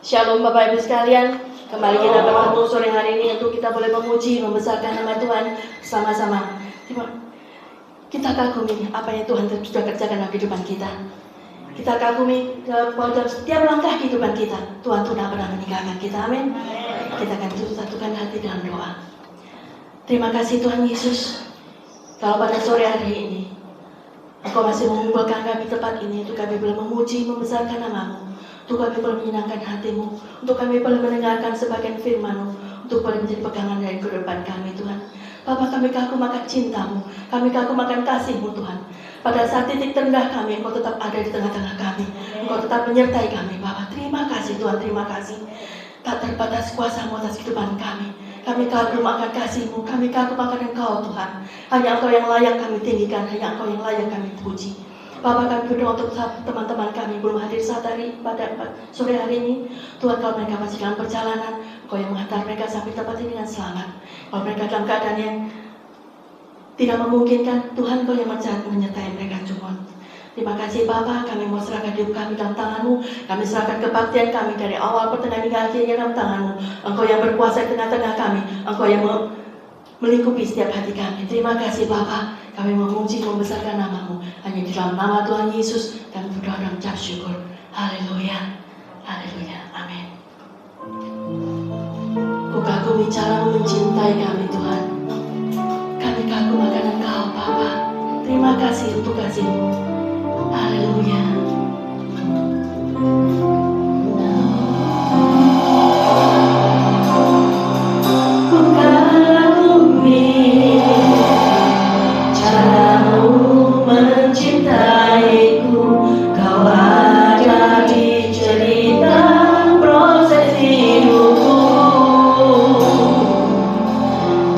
Shalom Bapak Ibu sekalian, kembali kita bertemu sore hari ini untuk kita boleh memuji, membesarkan nama Tuhan bersama-sama. Kita kagumi apa yang Tuhan sudah kerjakan dalam kehidupan kita. Kita kagumi bahwa dalam setiap langkah kehidupan kita, Tuhan tidak pernah meninggalkan kita. Amin. Kita akan satukan hati dalam doa. Terima kasih Tuhan Yesus, kalau pada sore hari ini Engkau masih mengumpulkan kami tempat ini untuk kami boleh memuji, membesarkan nama-Mu, untuk kami boleh menyenangkan hati-Mu, untuk kami boleh mendengarkan sebagian firman-Mu, untuk boleh menjadi pegangan dari kehidupan kami Tuhan. Bapa, kami kagum akan cinta-Mu, kami kagum akan kasih-Mu Tuhan. Pada saat titik terendah kami, Engkau tetap ada di tengah-tengah kami, Engkau tetap menyertai kami Bapa. Terima kasih Tuhan, terima kasih. Tak terbatas kuasa-Mu atas kehidupan kami. Kami kagum akan kasih-Mu, kami kagum akan Engkau Tuhan. Hanya Engkau yang layak kami tinggikan, hanya Engkau yang layak kami puji. Bapak, kami berdoa untuk teman-teman kami belum hadir saat hari pada sore hari ini. Tuhan, kalau mereka masih dalam perjalanan, Engkau yang menghantar mereka sampai tempat ini dengan selamat. Kalau mereka dalam keadaan yang tidak memungkinkan, Tuhan Engkau yang menyertai mereka Tuhan. Terima kasih Bapa, kami mau serahkan hidup kami dalam tangan-Mu. Kami serahkan kebaktian kami dari awal pertengahan hingga akhirnya dalam tangan-Mu. Engkau yang berkuasa di tengah-tengah kami, Engkau yang melingkupi setiap hati kami. Terima kasih Bapa, kami memuji, membesarkan nama-Mu. Hanya di dalam nama Tuhan Yesus kami berdoa dan mengucap syukur. Haleluya, haleluya, amin. Ku kagumi cara-Mu mencintai kami Tuhan. Kami kagum akan Engkau Bapa. Terima kasih untuk kasih-Mu. Haleluya. Ku kagumi cara-Mu mencintaiku. Kau ada di cerita proses hidupku.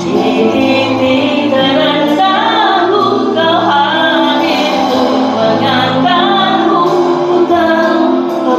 Di titik terendahku Kau hadir untuk mengangkatku. Ku tahu Kau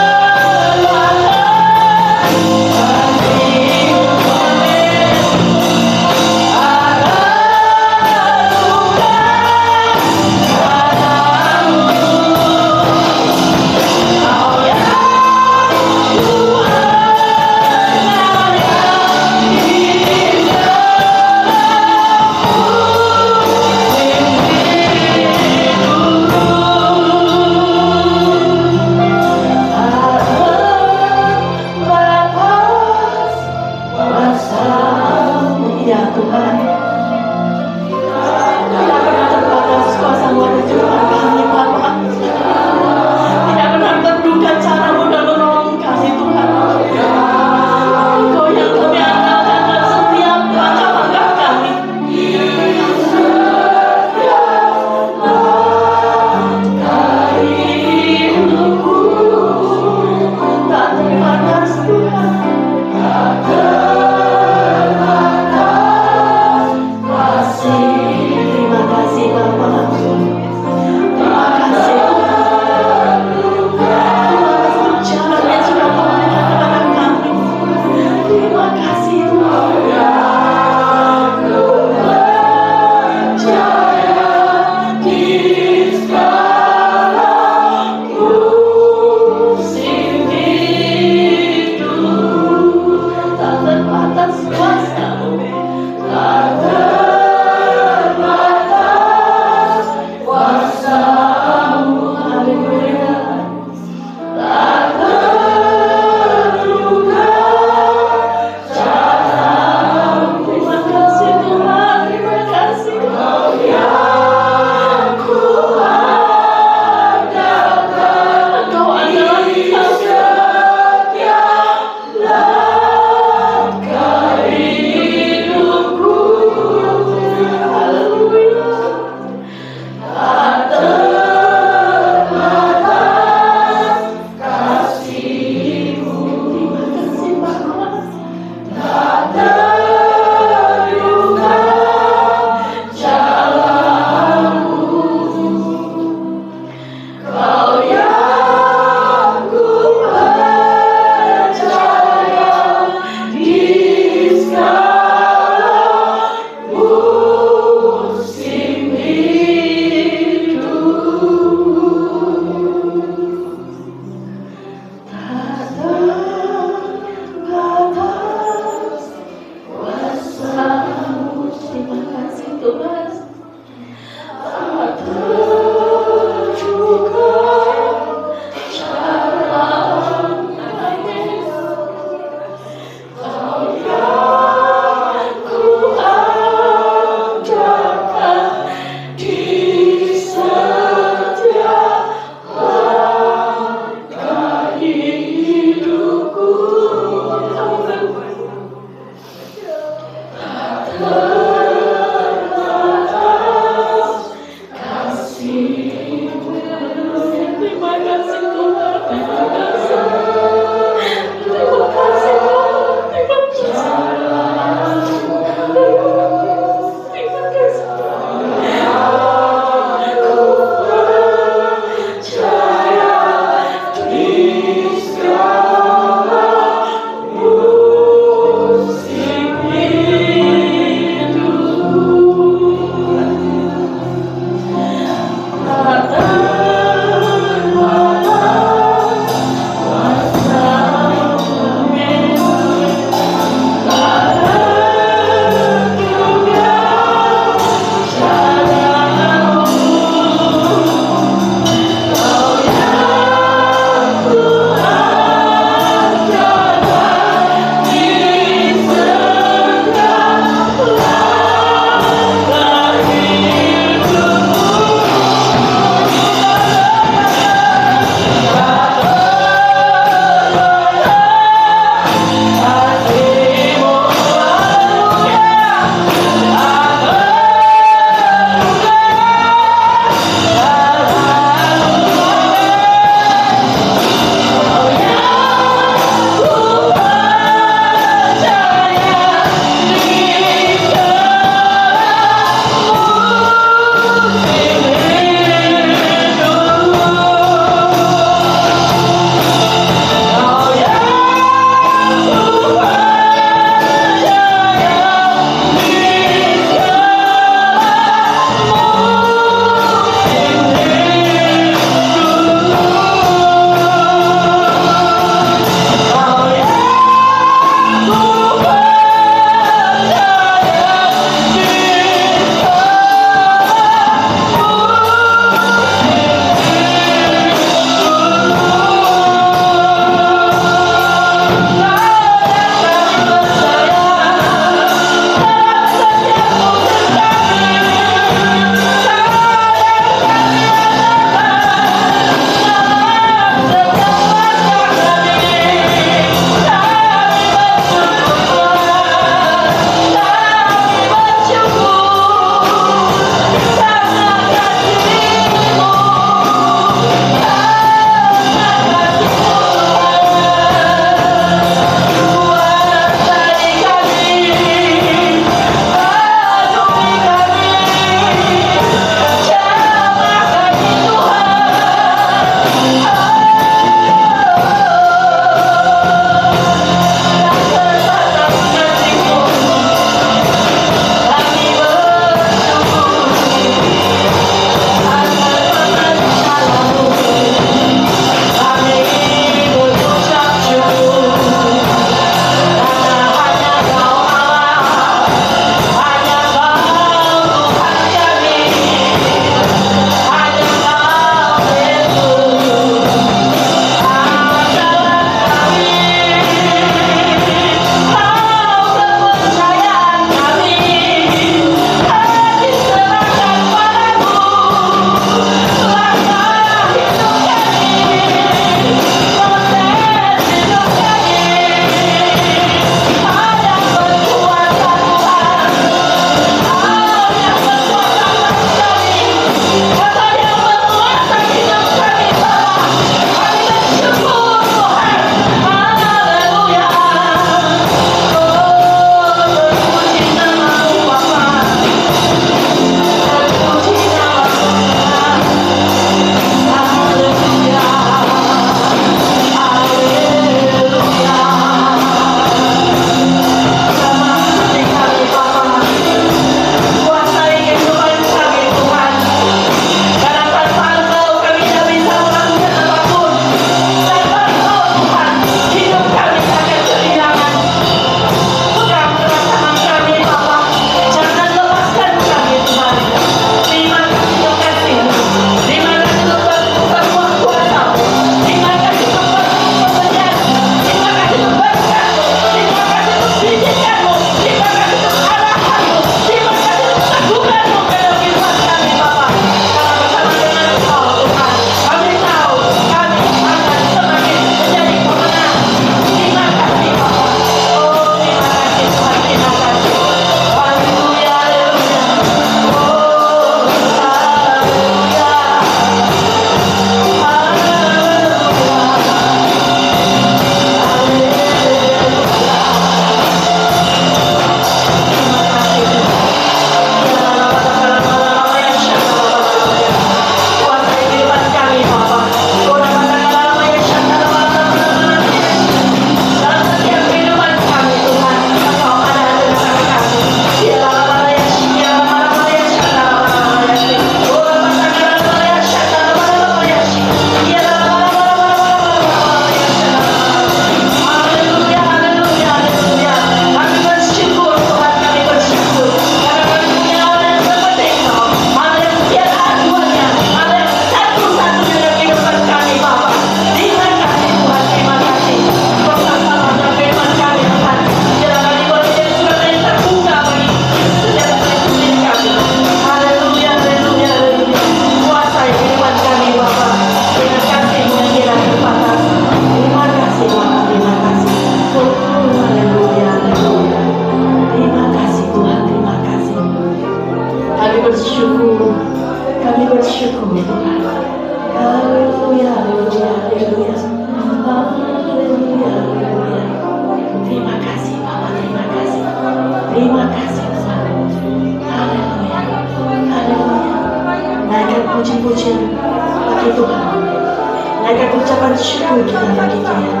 bersyukur kita bagi Dia.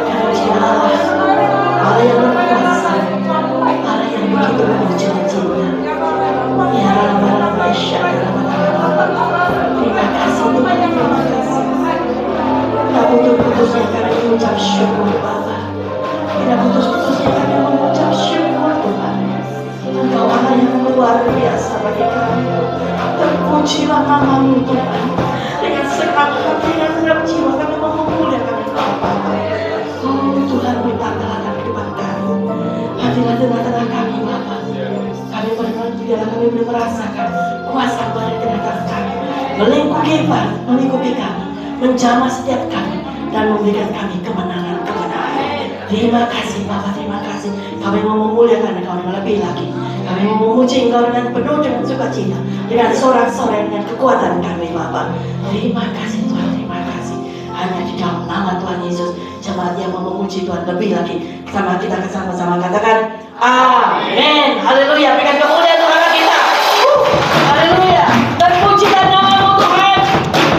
Karena Dia Allah yang berkuasa, Allah yang begitu penuh cinta. Ya Rabbal terima kasih Tuhan, terima kasih. Tak putus-putusnya kami mengucap syukur Bapa. Tidak putus-putusnya kami mengucap syukur Tuhan. Engkau Allah yang luar biasa bagi kami. Terpujilah nama-Mu Tuhan. Dengan segenap hati dan segenap jiwa kami memuliakan Engkau Bapa. Oh Tuhan, berkatalah kehidupan kami. Hadirlah tengah-tengah kami Bapa. Kami benar-benar kami boleh merasakan kuasa dari tengah-tengah kami. Melingkupi kami, menjamah setiap kami, dan memberikan kami kemenangan-kemenangan. Terima kasih Bapa, terima kasih. Kami mau memuliakan Engkau dengan lebih lagi. Kami mau memuji Engkau dengan penuh dengan sukacita, dengan sorak-sorai, dengan kekuatan kami Bapa. Terima kasih Tuhan, terima kasih. Hanya di dalam nama Tuhan Yesus, jemaat yang mau memuji Tuhan lebih lagi. Sama kita sama-sama katakan, Amin. Haleluya. Berikan kemuliaan Tuhan kita. Haleluya. Dan pujikan nama-Mu Tuhan.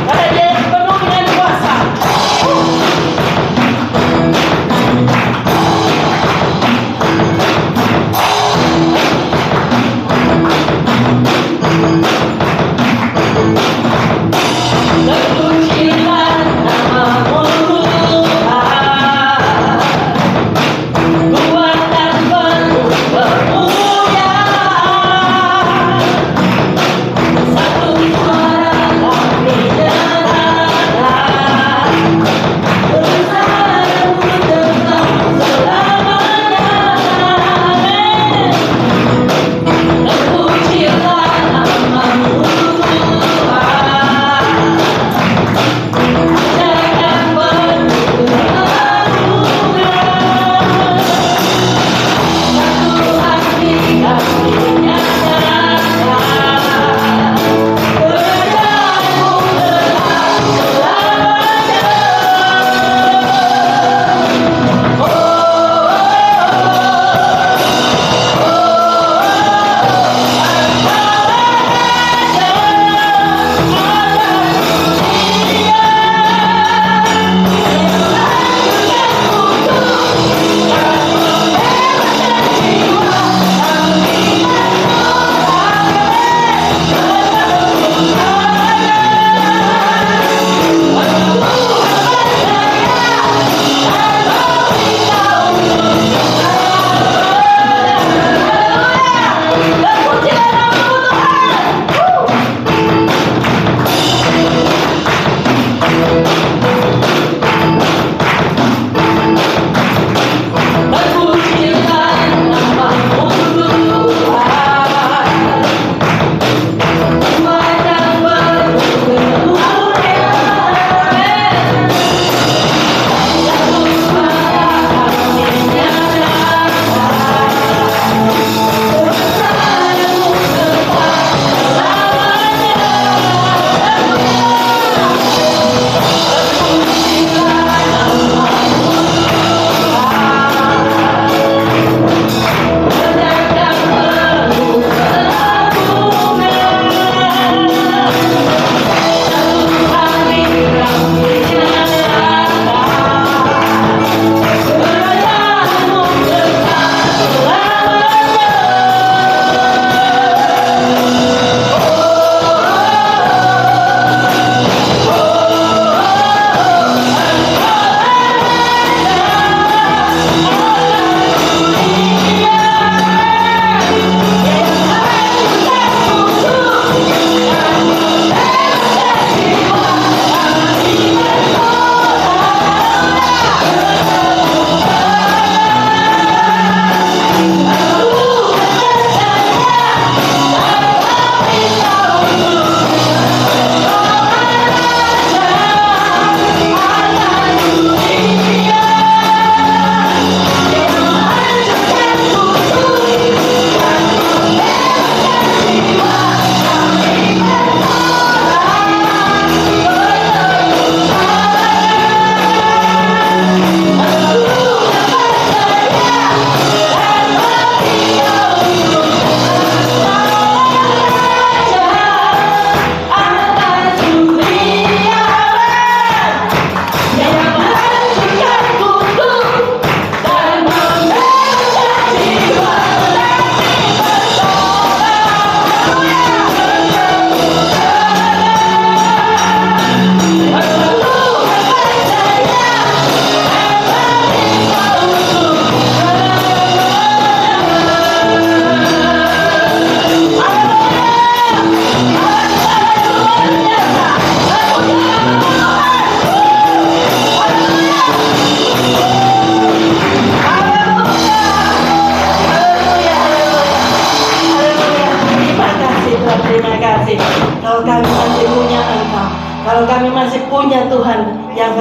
Karena Dia penuh dengan kuasa. Kuat dan penuh kemuliaan.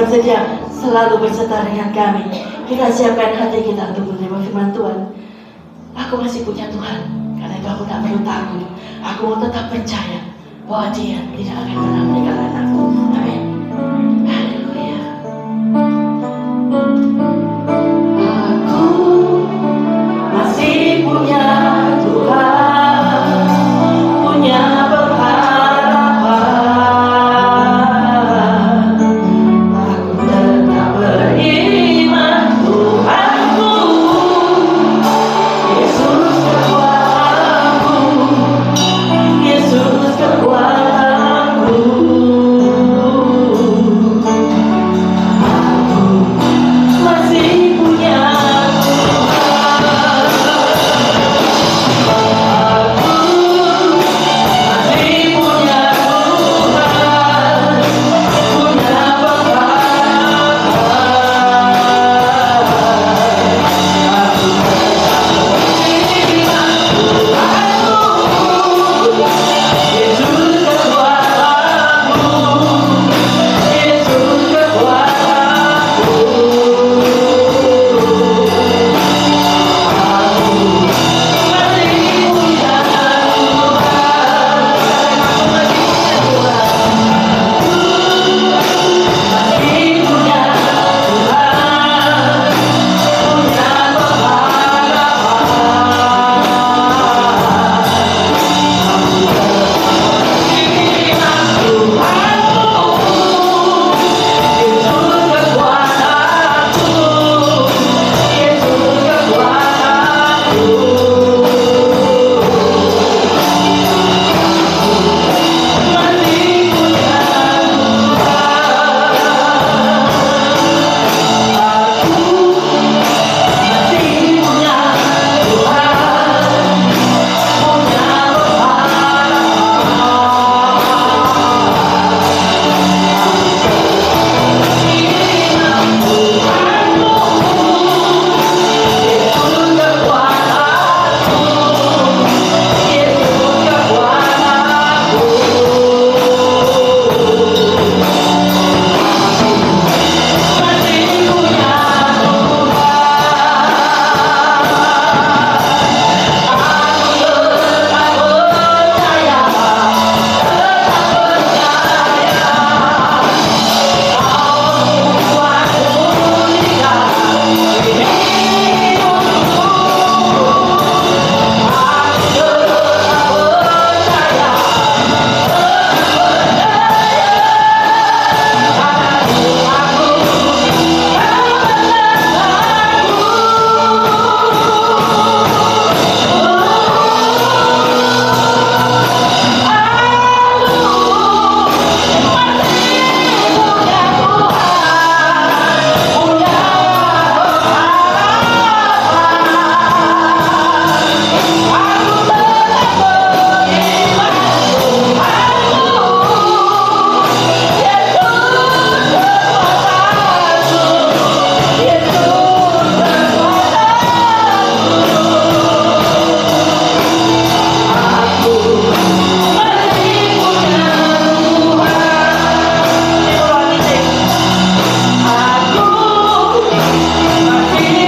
bersedia selalu berserta dengan kami. Kita siapkan hati kita untuk menerima firman Tuhan. Aku masih punya Tuhan, karena itu aku tak perlu takut. Aku mau tetap percaya bahwa Dia tidak akan pernah meninggalkan aku. Amin. Haleluya. Aku masih punya Tuhan, punya pengharapan. Aku tetap beriman Tuhanku, Yesus kekuatanku, Yesus kekuatanku. Aku masih punya Tuhan, masih punya Tuhan, punya Yesus kekuatanku, Yesus kekuatanku. Masih punya Tuhan, masih punya Tuhan, punya Yesus kekuatanku, Yesus kekuatanku. Masih punya masih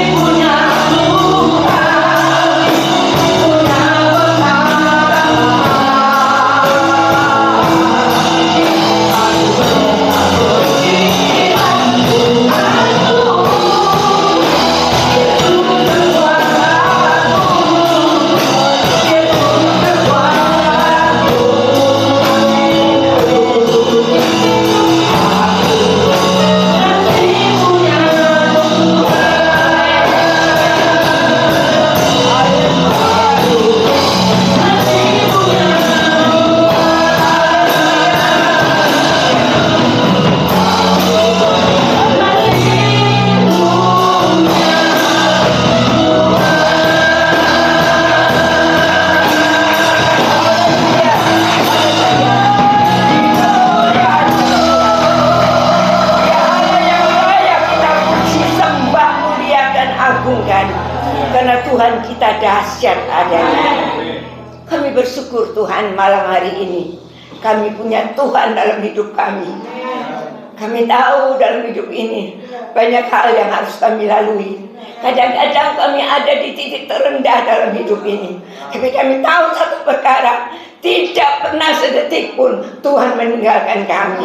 punya Tuhan, punya Yesus kekuatanku, Yesus kekuatanku. Masih punya karena Tuhan kita dahsyat adanya. Kami bersyukur Tuhan malam hari ini kami punya Tuhan dalam hidup kami. Kami tahu dalam hidup ini banyak hal yang harus kami lalui. Kadang-kadang kami ada di titik terendah dalam hidup ini. Tapi kami tahu satu perkara, tidak pernah sedetik pun Tuhan meninggalkan kami.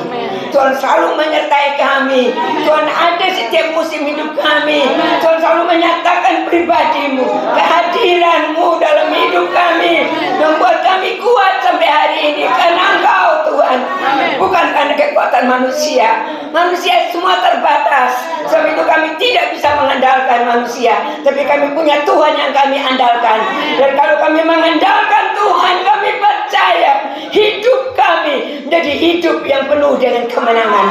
Tuhan selalu menyertai kami. Tuhan ada setiap musim hidup kami. Tuhan selalu menyatakan pribadimu, kehadiranmu dalam hidup kami, membuat kami kuat sampai hari ini. Karena Engkau Tuhan, bukan karena kekuatan manusia. Manusia semua terbatas. Sebab itu kami tidak bisa mengandalkan manusia, tapi kami punya Tuhan yang kami andalkan. Dan kalau kami mengandalkan Tuhan, kami percaya hidup kami menjadi hidup yang penuh dengan kemenangan.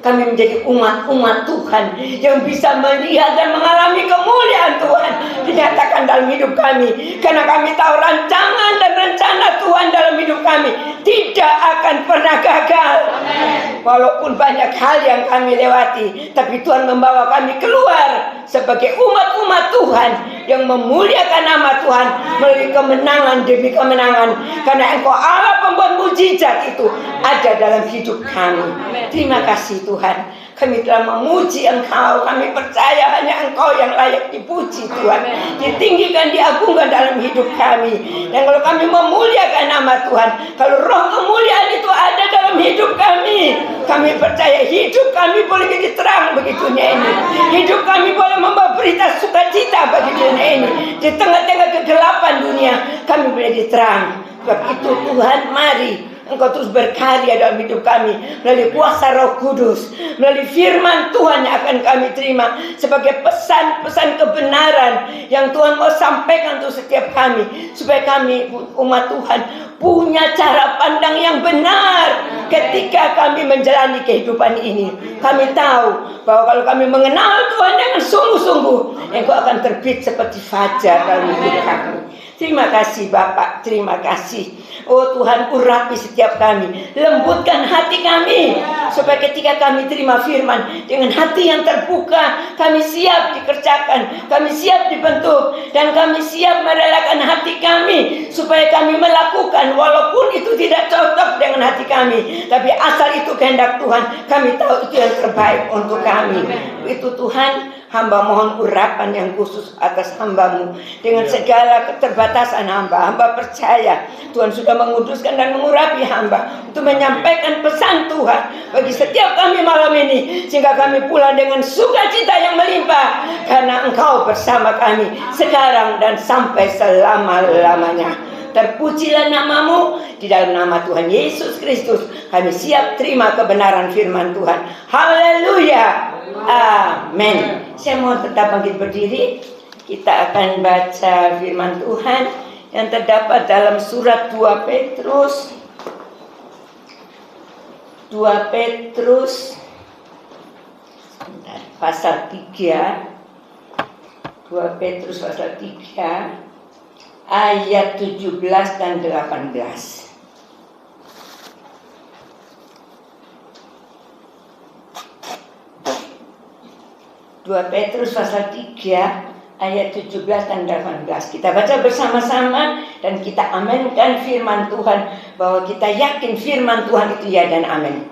Kami menjadi umat-umat Tuhan yang bisa melihat dan mengalami kemuliaan Tuhan dinyatakan dalam hidup kami. Karena kami tahu rancangan dan rencana Tuhan dalam hidup kami tidak akan pernah gagal. Walaupun banyak hal yang kami lewati, tapi Tuhan membawa kami keluar sebagai umat-umat Tuhan yang memuliakan nama Tuhan melalui kemenangan demi kemenangan. Karena Engkau Allah pembuat mujizat itu ada dalam hidup kami. Terima kasih Tuhan, kami telah memuji Engkau. Kami percaya hanya Engkau yang layak dipuji Tuhan, ditinggikan, diagungkan dalam hidup kami. Dan kalau kami memuliakan nama Tuhan, kalau roh kemuliaan itu ada dalam hidup kami, kami percaya hidup kami boleh jadi terang bagi dunia ini. Hidup kami boleh membawa berita sukacita bagi dunia ini. Di tengah-tengah kegelapan dunia, kami boleh jadi terang. Sebab itu Tuhan, mari Engkau terus berkarya dalam hidup kami melalui kuasa Roh Kudus, melalui firman Tuhan yang akan kami terima sebagai pesan-pesan kebenaran yang Tuhan mau sampaikan untuk setiap kami, supaya kami umat Tuhan punya cara pandang yang benar ketika kami menjalani kehidupan ini. Kami tahu bahwa kalau kami mengenal Tuhan dengan sungguh-sungguh, Engkau akan terbit seperti fajar dalam hidup kami. Terima kasih Bapak, terima kasih. Oh Tuhan, urapi setiap kami, lembutkan hati kami, supaya ketika kami terima firman dengan hati yang terbuka, kami siap dikerjakan, kami siap dibentuk, dan kami siap merelakan hati kami supaya kami melakukan walaupun itu tidak cocok dengan hati kami, tapi asal itu kehendak Tuhan, kami tahu itu yang terbaik untuk kami. Itu Tuhan, hamba mohon urapan yang khusus atas hamba-Mu. Dengan segala keterbatasan hamba percaya Tuhan sudah menguduskan dan mengurapi hamba untuk menyampaikan pesan Tuhan bagi setiap kami malam ini, sehingga kami pulang dengan sukacita yang melimpah, karena Engkau bersama kami sekarang dan sampai selama-lamanya. Terpujilah nama-Mu. Di dalam nama Tuhan Yesus Kristus kami siap terima kebenaran firman Tuhan. Haleluya, amin. Saya mohon tetap bangkit berdiri. Kita akan baca firman Tuhan yang terdapat dalam surat 2 Petrus pasal 3. 2 Petrus pasal 3 ayat 17 dan 18. 2 Petrus pasal 3 ayat 17 dan 18. Kita baca bersama-sama dan kita aminkan firman Tuhan, bahwa kita yakin firman Tuhan itu ya dan amin.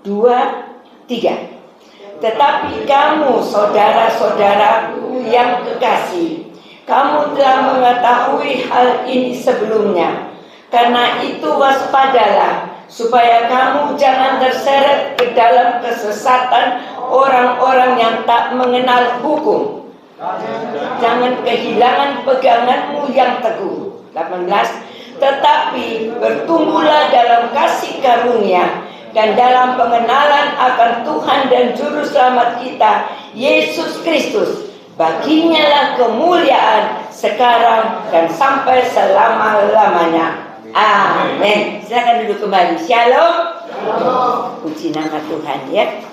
2, 3. Tetapi kamu saudara-saudaraku yang kekasih, kamu telah mengetahui hal ini sebelumnya. Karena itu waspadalah, supaya kamu jangan terseret ke dalam kesesatan orang-orang yang tak mengenal hukum. Jangan kehilangan peganganmu yang teguh. 18. Tetapi bertumbuhlah dalam kasih karunia dan dalam pengenalan akan Tuhan dan Juru Selamat kita, Yesus Kristus. Baginya lah kemuliaan sekarang dan sampai selama-lamanya. Amin. Silakan duduk kembali. Shalom. Puji nama Tuhan ya.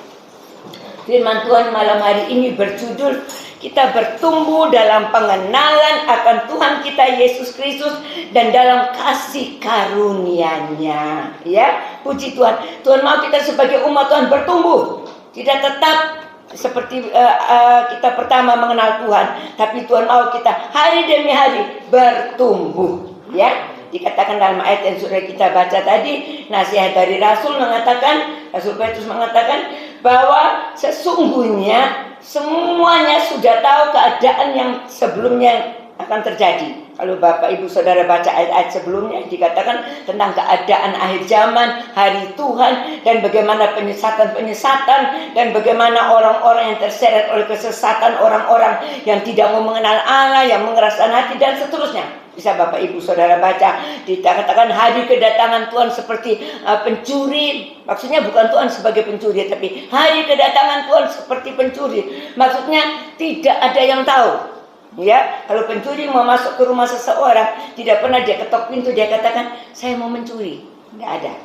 Firman Tuhan malam hari ini berjudul, kita bertumbuh dalam pengenalan akan Tuhan kita Yesus Kristus dan dalam kasih karunia-Nya. Ya, puji Tuhan. Tuhan mau kita sebagai umat Tuhan bertumbuh, tidak tetap seperti kita pertama mengenal Tuhan, tapi Tuhan mau kita hari demi hari bertumbuh. Ya, Dikatakan dalam ayat yang sudah kita baca tadi, nasihat dari Rasul mengatakan, Rasul Petrus mengatakan bahwa sesungguhnya semuanya sudah tahu keadaan yang sebelumnya akan terjadi. Kalau Bapak Ibu Saudara baca ayat-ayat sebelumnya, dikatakan tentang keadaan akhir zaman, hari Tuhan, dan bagaimana penyesatan-penyesatan, dan bagaimana orang-orang yang terseret oleh kesesatan, orang-orang yang tidak mau mengenal Allah, yang mengeraskan hati, dan seterusnya. Bisa Bapak Ibu Saudara baca, dikatakan hari kedatangan Tuhan seperti pencuri. Maksudnya bukan Tuhan sebagai pencuri, tapi hari kedatangan Tuhan seperti pencuri. Maksudnya tidak ada yang tahu. Ya, kalau pencuri mau masuk ke rumah seseorang, tidak pernah dia ketok pintu, dia katakan, saya mau mencuri. Tidak ada.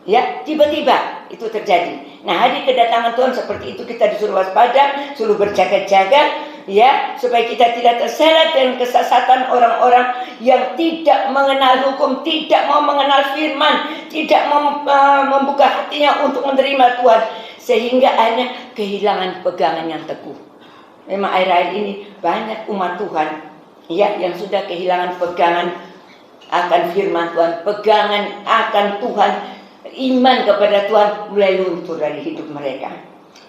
Ya, tiba-tiba itu terjadi. Nah, hari kedatangan Tuhan seperti itu, kita disuruh waspada, suruh berjaga-jaga, ya, supaya kita tidak terseret dengan kesesatan orang-orang yang tidak mengenal hukum, tidak mau mengenal firman, tidak mau membuka hatinya untuk menerima Tuhan, sehingga akhirnya kehilangan pegangan yang teguh. Memang akhir-akhir ini banyak umat Tuhan ya yang sudah kehilangan pegangan akan firman Tuhan, pegangan akan Tuhan, iman kepada Tuhan mulai luntur dari hidup mereka.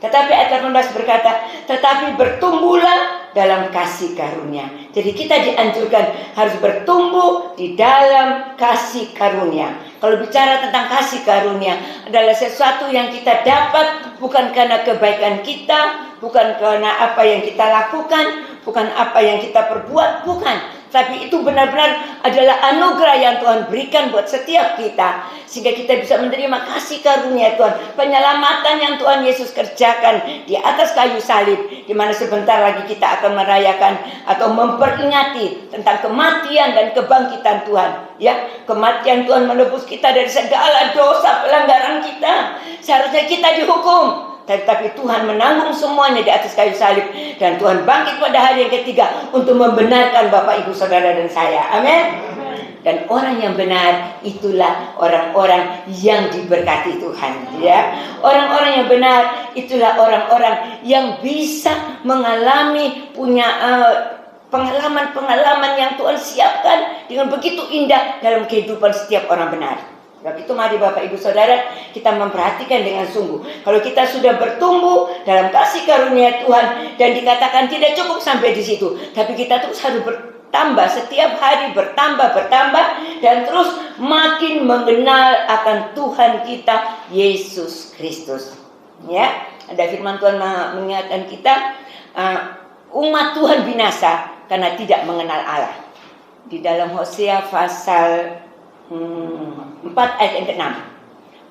Tetapi ayat 18 berkata, tetapi bertumbuhlah dalam kasih karunia. Jadi kita dianjurkan harus bertumbuh di dalam kasih karunia. Kalau bicara tentang kasih karunia adalah sesuatu yang kita dapat bukan karena kebaikan kita, bukan karena apa yang kita lakukan, bukan apa yang kita perbuat, bukan. Tapi itu benar-benar adalah anugerah yang Tuhan berikan buat setiap kita. Sehingga kita bisa menerima kasih karunia Tuhan. Penyelamatan yang Tuhan Yesus kerjakan di atas kayu salib. Di mana sebentar lagi kita akan merayakan atau memperingati tentang kematian dan kebangkitan Tuhan. Ya, kematian Tuhan menebus kita dari segala dosa pelanggaran kita. Seharusnya kita dihukum. Tetapi Tuhan menanggung semuanya di atas kayu salib. Dan Tuhan bangkit pada hari yang ketiga untuk membenarkan Bapak, Ibu, Saudara, dan saya. Amin. Dan orang yang benar itulah orang-orang yang diberkati Tuhan. Ya, orang-orang yang benar itulah orang-orang yang bisa mengalami punya pengalaman-pengalaman yang Tuhan siapkan dengan begitu indah dalam kehidupan setiap orang benar. Sebab itu mari Bapak Ibu Saudara kita memperhatikan dengan sungguh. Kalau kita sudah bertumbuh dalam kasih karunia Tuhan dan dikatakan tidak cukup sampai di situ, tapi kita terus harus bertambah, setiap hari bertambah dan terus makin mengenal akan Tuhan kita Yesus Kristus. Ya, ada firman Tuhan mengingatkan kita, umat Tuhan binasa karena tidak mengenal Allah. Di dalam Hosea pasal 4 ayat yang ke-6.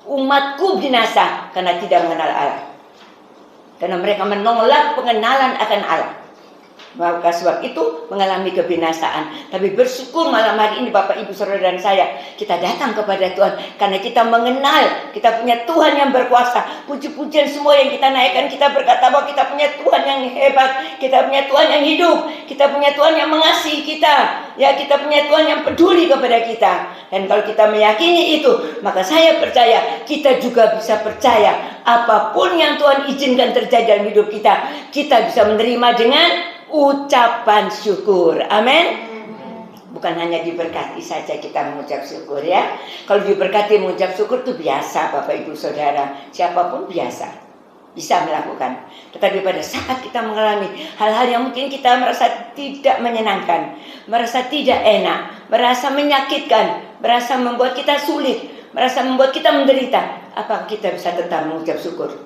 Umatku binasa karena tidak mengenal Allah. Karena mereka menolak pengenalan akan Allah. Maka sebab itu mengalami kebinasaan. Tapi bersyukur malam hari ini Bapak, Ibu, Saudara, dan saya, kita datang kepada Tuhan karena kita mengenal kita punya Tuhan yang berkuasa. Puji-pujian semua yang kita naikkan, kita berkata bahwa kita punya Tuhan yang hebat, kita punya Tuhan yang hidup, kita punya Tuhan yang mengasihi kita, ya, kita punya Tuhan yang peduli kepada kita. Dan kalau kita meyakini itu, maka saya percaya kita juga bisa percaya apapun yang Tuhan izinkan terjadi dalam hidup kita, kita bisa menerima dengan ucapan syukur. Amin. Bukan hanya diberkati saja kita mengucap syukur, ya. Kalau diberkati mengucap syukur itu biasa Bapak, Ibu, Saudara. Siapapun biasa bisa melakukan. Tetapi pada saat kita mengalami hal-hal yang mungkin kita merasa tidak menyenangkan, merasa tidak enak, merasa menyakitkan, merasa membuat kita sulit, merasa membuat kita menderita, apakah kita bisa tetap mengucap syukur?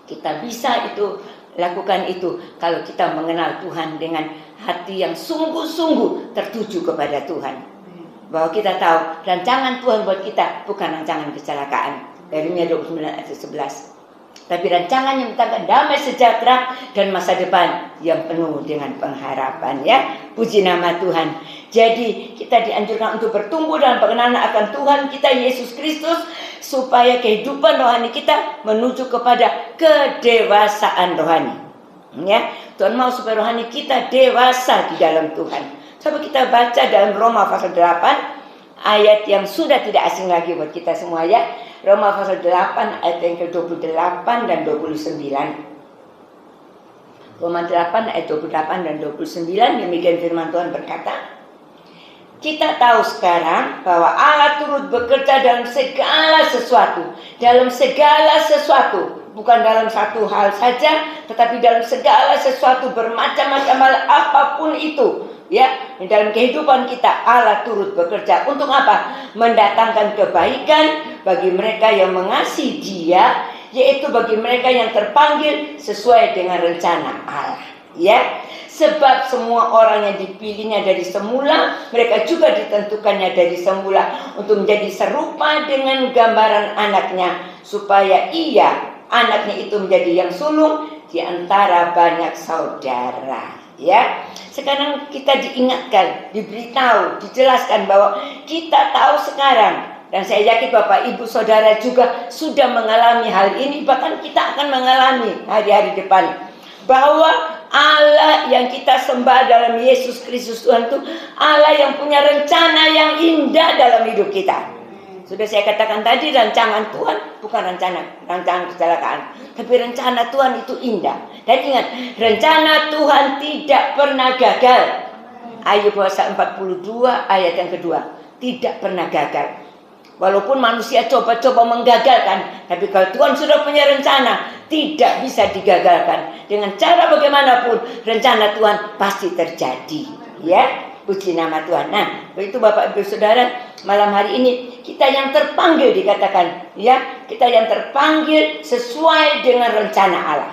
Kita bisa lakukan itu kalau kita mengenal Tuhan dengan hati yang sungguh-sungguh tertuju kepada Tuhan. Bahwa kita tahu rancangan Tuhan buat kita bukan rancangan kecelakaan. Dari Yeremia 29 ayat 11. Tapi rancangan yang mendatangkan damai sejahtera dan masa depan yang penuh dengan pengharapan, ya. Puji nama Tuhan. Jadi kita dianjurkan untuk bertumbuh dalam pengenalan akan Tuhan kita Yesus Kristus, supaya kehidupan rohani kita menuju kepada kedewasaan rohani. Ya, Tuhan mau supaya rohani kita dewasa di dalam Tuhan. Coba kita baca dalam Roma pasal 8 ayat yang sudah tidak asing lagi buat kita semua, ya. Roma pasal 8 ayat yang ke-28 dan 29. Roma 8 ayat 28 dan 29, demikian firman Tuhan berkata, kita tahu sekarang bahwa Allah turut bekerja dalam segala sesuatu. Dalam segala sesuatu. Bukan dalam satu hal saja, tetapi dalam segala sesuatu, bermacam-macam hal apapun itu. Ya, dalam kehidupan kita Allah turut bekerja. Untuk apa? Mendatangkan kebaikan bagi mereka yang mengasihi Dia, yaitu bagi mereka yang terpanggil sesuai dengan rencana Allah. Ya. Sebab semua orang yang dipilihnya dari semula, mereka juga ditentukannya dari semula untuk menjadi serupa dengan gambaran anaknya, supaya anaknya itu menjadi yang sulung di antara banyak saudara. Ya, sekarang kita diingatkan, diberitahu, dijelaskan bahwa kita tahu sekarang, dan saya yakin Bapak Ibu Saudara juga sudah mengalami hal ini, bahkan kita akan mengalami hari-hari depan, bahwa Allah yang kita sembah dalam Yesus Kristus Tuhan itu Allah yang punya rencana yang indah dalam hidup kita. Sudah saya katakan tadi, rancangan Tuhan bukan rancangan kecelakaan, tapi rencana Tuhan itu indah. Dan ingat, rencana Tuhan tidak pernah gagal. Ayub 42 ayat yang kedua, tidak pernah gagal. Walaupun manusia coba-coba menggagalkan, tapi kalau Tuhan sudah punya rencana, tidak bisa digagalkan. Dengan cara bagaimanapun, rencana Tuhan pasti terjadi. Ya, puji nama Tuhan. Nah, begitu Bapak Ibu Saudara, malam hari ini kita yang terpanggil dikatakan, ya, kita yang terpanggil sesuai dengan rencana Allah.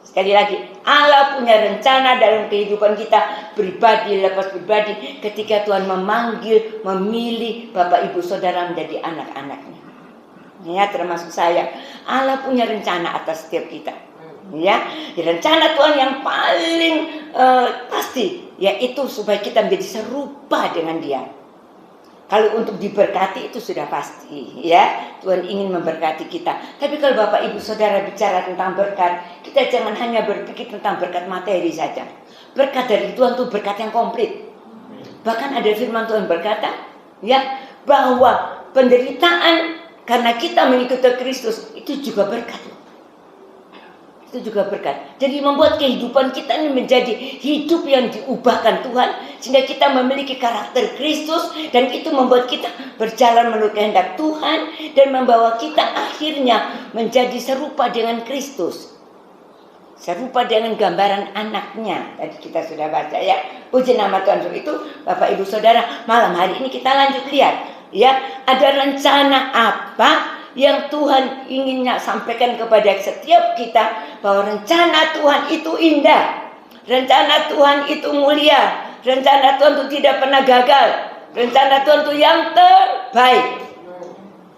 Sekali lagi, Allah punya rencana dalam kehidupan kita, pribadi lepas pribadi, ketika Tuhan memanggil, memilih Bapak Ibu Saudara menjadi anak-anaknya. Ya, termasuk saya. Allah punya rencana atas setiap kita. Ya, rencana Tuhan yang paling pasti, yaitu supaya kita menjadi serupa dengan Dia. Kalau untuk diberkati itu sudah pasti, ya. Tuhan ingin memberkati kita. Tapi kalau Bapak Ibu Saudara bicara tentang berkat, kita jangan hanya berpikir tentang berkat materi saja. Berkat dari Tuhan itu berkat yang komplit. Bahkan ada firman Tuhan berkata, ya, bahwa penderitaan karena kita mengikuti Kristus itu juga berkat. Itu juga berkat. Jadi membuat kehidupan kita ini menjadi hidup yang diubahkan Tuhan, sehingga kita memiliki karakter Kristus, dan itu membuat kita berjalan menurut kehendak Tuhan dan membawa kita akhirnya menjadi serupa dengan Kristus. Serupa dengan gambaran anaknya. Tadi kita sudah baca, ya. Puji nama Tuhan. Untuk itu Bapak Ibu Saudara, malam hari ini kita lanjut lihat, ya, ada rencana apa yang Tuhan inginnya sampaikan kepada setiap kita, bahwa rencana Tuhan itu indah, rencana Tuhan itu mulia, rencana Tuhan itu tidak pernah gagal, rencana Tuhan itu yang terbaik,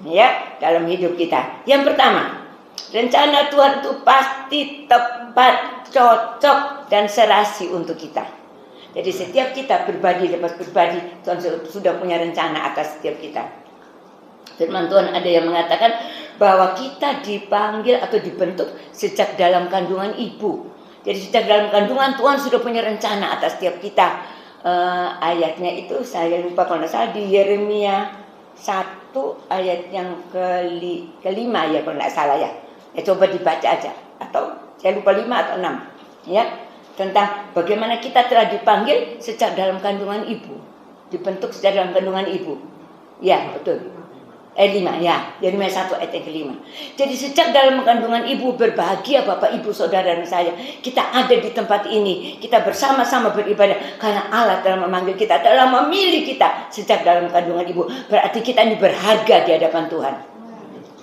ya, dalam hidup kita. Yang pertama, rencana Tuhan itu pasti tepat, cocok, dan serasi untuk kita. Jadi setiap kita pribadi lepas pribadi, Tuhan sudah punya rencana atas setiap kita. Firman Tuhan ada yang mengatakan bahwa kita dipanggil atau dibentuk sejak dalam kandungan ibu. Jadi sejak dalam kandungan Tuhan sudah punya rencana atas setiap kita. Ayatnya itu saya lupa kalau tidak salah, di Yeremia 1 ayat yang kelima ya kalau tidak salah, ya. Ya coba dibaca aja, atau saya lupa 5 atau 6, ya, tentang bagaimana kita telah dipanggil sejak dalam kandungan ibu, dibentuk sejak dalam kandungan ibu. Ya, betul. 5, ya, Yeremia 1 ayat yang kelima. Jadi sejak dalam kandungan ibu, berbahagia Bapak Ibu Saudara dan saya, kita ada di tempat ini, kita bersama-sama beribadah karena Allah telah memanggil kita, telah memilih kita sejak dalam kandungan ibu. Berarti kita ini berharga di hadapan Tuhan.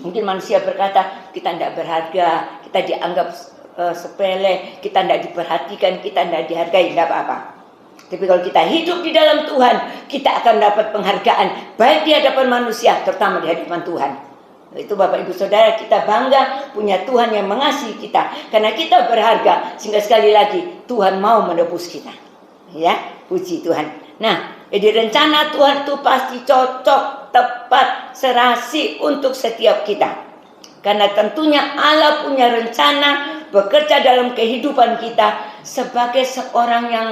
Mungkin manusia berkata kita tidak berharga, kita dianggap sepele, kita tidak diperhatikan, kita tidak dihargai, tidak apa-apa. Tapi kalau kita hidup di dalam Tuhan, kita akan dapat penghargaan, baik di hadapan manusia, terutama di hadapan Tuhan. Itu Bapak Ibu Saudara, kita bangga punya Tuhan yang mengasihi kita, karena kita berharga, sehingga sekali lagi Tuhan mau menebus kita. Ya, puji Tuhan. Nah, jadi rencana Tuhan itu pasti cocok, tepat, serasi untuk setiap kita. Karena tentunya Allah punya rencana bekerja dalam kehidupan kita sebagai seorang yang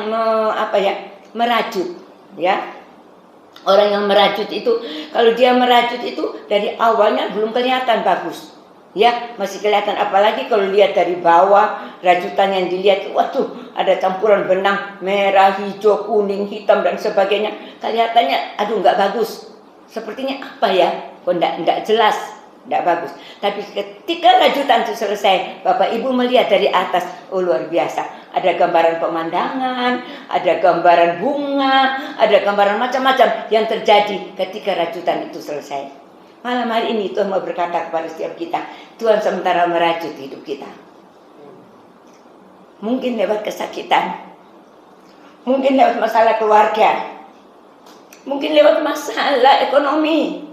merajut, ya. Orang yang merajut itu, kalau dia merajut itu dari awalnya belum kelihatan bagus, Ya, masih kelihatan, apalagi kalau lihat dari bawah, rajutan yang dilihat, waduh, ada campuran benang merah, hijau, kuning, hitam dan sebagainya. Kelihatannya, aduh, nggak bagus. Sepertinya apa ya? Kok nggak jelas, nggak bagus. Tapi ketika rajutan itu selesai, Bapak Ibu melihat dari atas, oh luar biasa. Ada gambaran pemandangan, ada gambaran bunga, ada gambaran macam-macam yang terjadi ketika rajutan itu selesai. Malam hari ini Tuhan mau berkata kepada setiap kita, Tuhan sementara merajut hidup kita. Mungkin lewat kesakitan, mungkin lewat masalah keluarga, mungkin lewat masalah ekonomi,